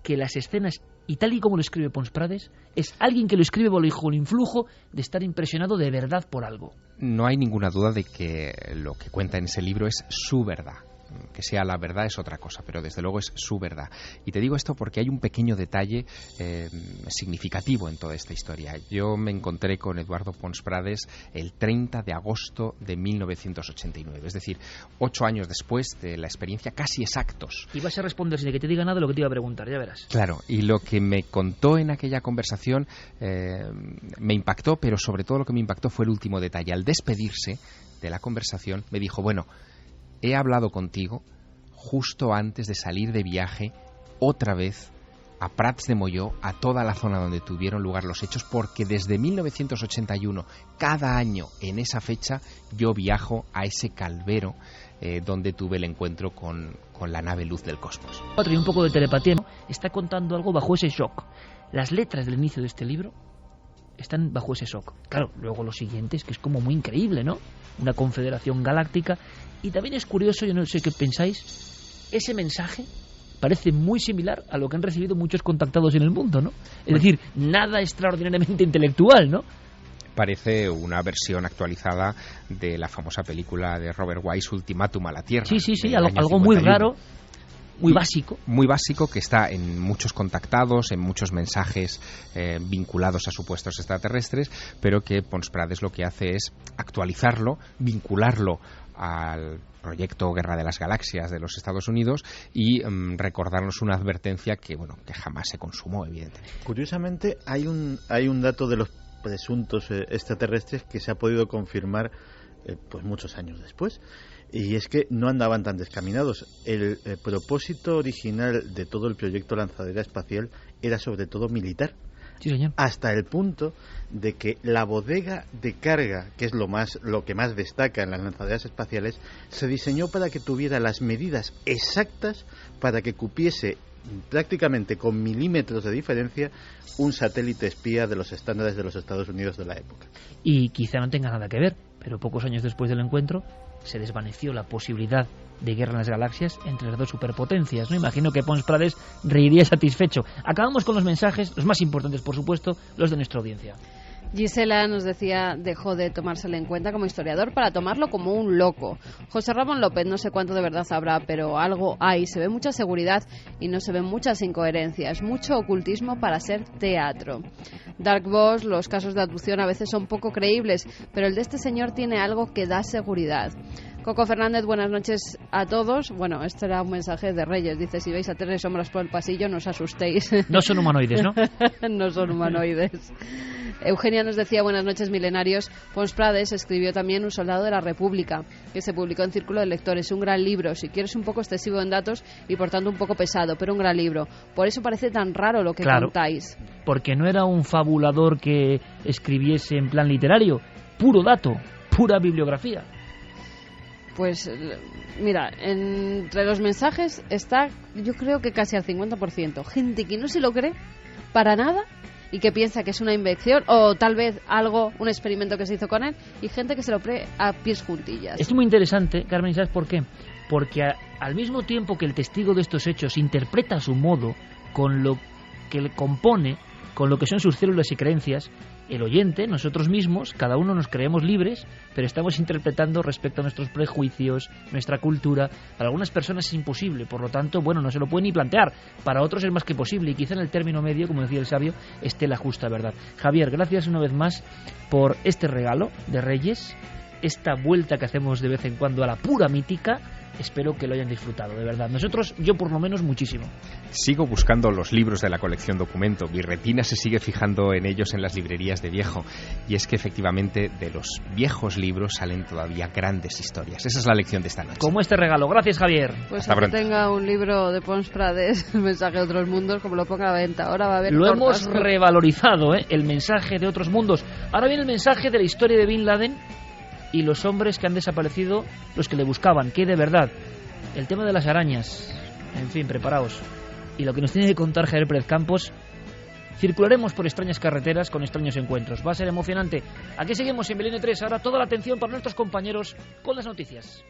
que las escenas, y tal y como lo escribe Pons Prades, es alguien que lo escribe bajo el influjo de estar impresionado de verdad por algo. No hay ninguna duda de que lo que cuenta en ese libro es su verdad. Que sea la verdad es otra cosa, pero desde luego es su verdad. Y te digo esto porque hay un pequeño detalle significativo en toda esta historia. Yo me encontré con Eduardo Pons Prades el 30 de agosto de 1989, es decir, 8 años después de la experiencia, casi exactos. Y vas a responder sin que te diga nada lo que te iba a preguntar, ya verás. Claro, y lo que me contó en aquella conversación me impactó, pero sobre todo lo que me impactó fue el último detalle. Al despedirse de la conversación me dijo: bueno, he hablado contigo justo antes de salir de viaje otra vez a Prats de Molló, a toda la zona donde tuvieron lugar los hechos, porque desde 1981, cada año en esa fecha, yo viajo a ese calvero donde tuve el encuentro con la nave Luz del Cosmos. Y un poco de telepatía, ¿no? Está contando algo bajo ese shock. Las letras del inicio de este libro están bajo ese shock. Claro, luego los siguientes, que es como muy increíble, ¿no? Una confederación galáctica. Y también es curioso, yo no sé qué pensáis, ese mensaje parece muy similar a lo que han recibido muchos contactados en el mundo, ¿no? Es decir, nada extraordinariamente intelectual, ¿no? Parece una versión actualizada de la famosa película de Robert Wise, Ultimátum a la Tierra. Sí, algo muy raro. muy básico. Muy básico, que está en muchos contactados, en muchos mensajes vinculados a supuestos extraterrestres, pero que Pons Prades lo que hace es actualizarlo, vincularlo al proyecto Guerra de las Galaxias de los Estados Unidos y recordarnos una advertencia que jamás se consumó, evidentemente. Curiosamente, hay un dato de los presuntos extraterrestres que se ha podido confirmar pues muchos años después, y es que no andaban tan descaminados. El propósito original de todo el proyecto Lanzadera Espacial era sobre todo militar. Sí, señor. Hasta el punto de que la bodega de carga, que es lo que más destaca en las lanzaderas espaciales, se diseñó para que tuviera las medidas exactas para que cupiese prácticamente con milímetros de diferencia un satélite espía de los estándares de los Estados Unidos de la época. Y quizá no tenga nada que ver, pero pocos años después del encuentro se desvaneció la posibilidad de guerra en las galaxias entre las dos superpotencias, ¿no? Imagino que Pons Prades reiría satisfecho. Acabamos con los mensajes, los más importantes, por supuesto, los de nuestra audiencia. Gisela nos decía, dejó de tomárselo en cuenta como historiador para tomarlo como un loco. José Ramón López, no sé cuánto de verdad habrá, pero algo hay. Se ve mucha seguridad y no se ven muchas incoherencias. Mucho ocultismo para ser teatro. Dark Boss, los casos de abducción a veces son poco creíbles, pero el de este señor tiene algo que da seguridad. Coco Fernández, buenas noches a todos. Bueno, este era un mensaje de Reyes. Dice, si veis a 3 sombras por el pasillo, no os asustéis. No son humanoides, ¿no? No son humanoides. Eugenia nos decía, buenas noches, milenarios. Pons Prades escribió también Un soldado de la República, que se publicó en Círculo de Lectores. Un gran libro, si quieres un poco excesivo en datos y por tanto un poco pesado, pero un gran libro. Por eso parece tan raro lo que contáis. Porque no era un fabulador que escribiese en plan literario. Puro dato, pura bibliografía. Pues mira, entre los mensajes está, yo creo que casi al 50%. Gente que no se lo cree para nada y que piensa que es una invención o tal vez un experimento que se hizo con él, y gente que se lo cree a pies juntillas. Es muy interesante, Carmen, ¿sabes por qué? Porque al mismo tiempo que el testigo de estos hechos interpreta a su modo, con lo que le compone, con lo que son sus células y creencias, el oyente, nosotros mismos, cada uno nos creemos libres, pero estamos interpretando respecto a nuestros prejuicios, nuestra cultura. Para algunas personas es imposible, por lo tanto, no se lo pueden ni plantear. Para otros es más que posible, y quizá en el término medio, como decía el sabio, esté la justa verdad. Javier, gracias una vez más por este regalo de Reyes, esta vuelta que hacemos de vez en cuando a la pura mítica. Espero que lo hayan disfrutado, de verdad. Nosotros, yo por lo menos, muchísimo. Sigo buscando los libros de la colección Documento. Mi retina se sigue fijando en ellos en las librerías de viejo. Y es que efectivamente de los viejos libros salen todavía grandes historias. Esa es la lección de esta noche. Como este regalo. Gracias, Javier. Pues hasta que tenga un libro de Pons Prades, el mensaje de otros mundos, como lo ponga a la venta. Ahora va a haber lo hemos revalorizado, el mensaje de otros mundos. Ahora viene el mensaje de la historia de Bin Laden y los hombres que han desaparecido, los que le buscaban, que de verdad, el tema de las arañas, en fin, preparaos. Y lo que nos tiene que contar Javier Pérez Campos, circularemos por extrañas carreteras con extraños encuentros. Va a ser emocionante. Aquí seguimos en Milenio 3, ahora toda la atención para nuestros compañeros con las noticias.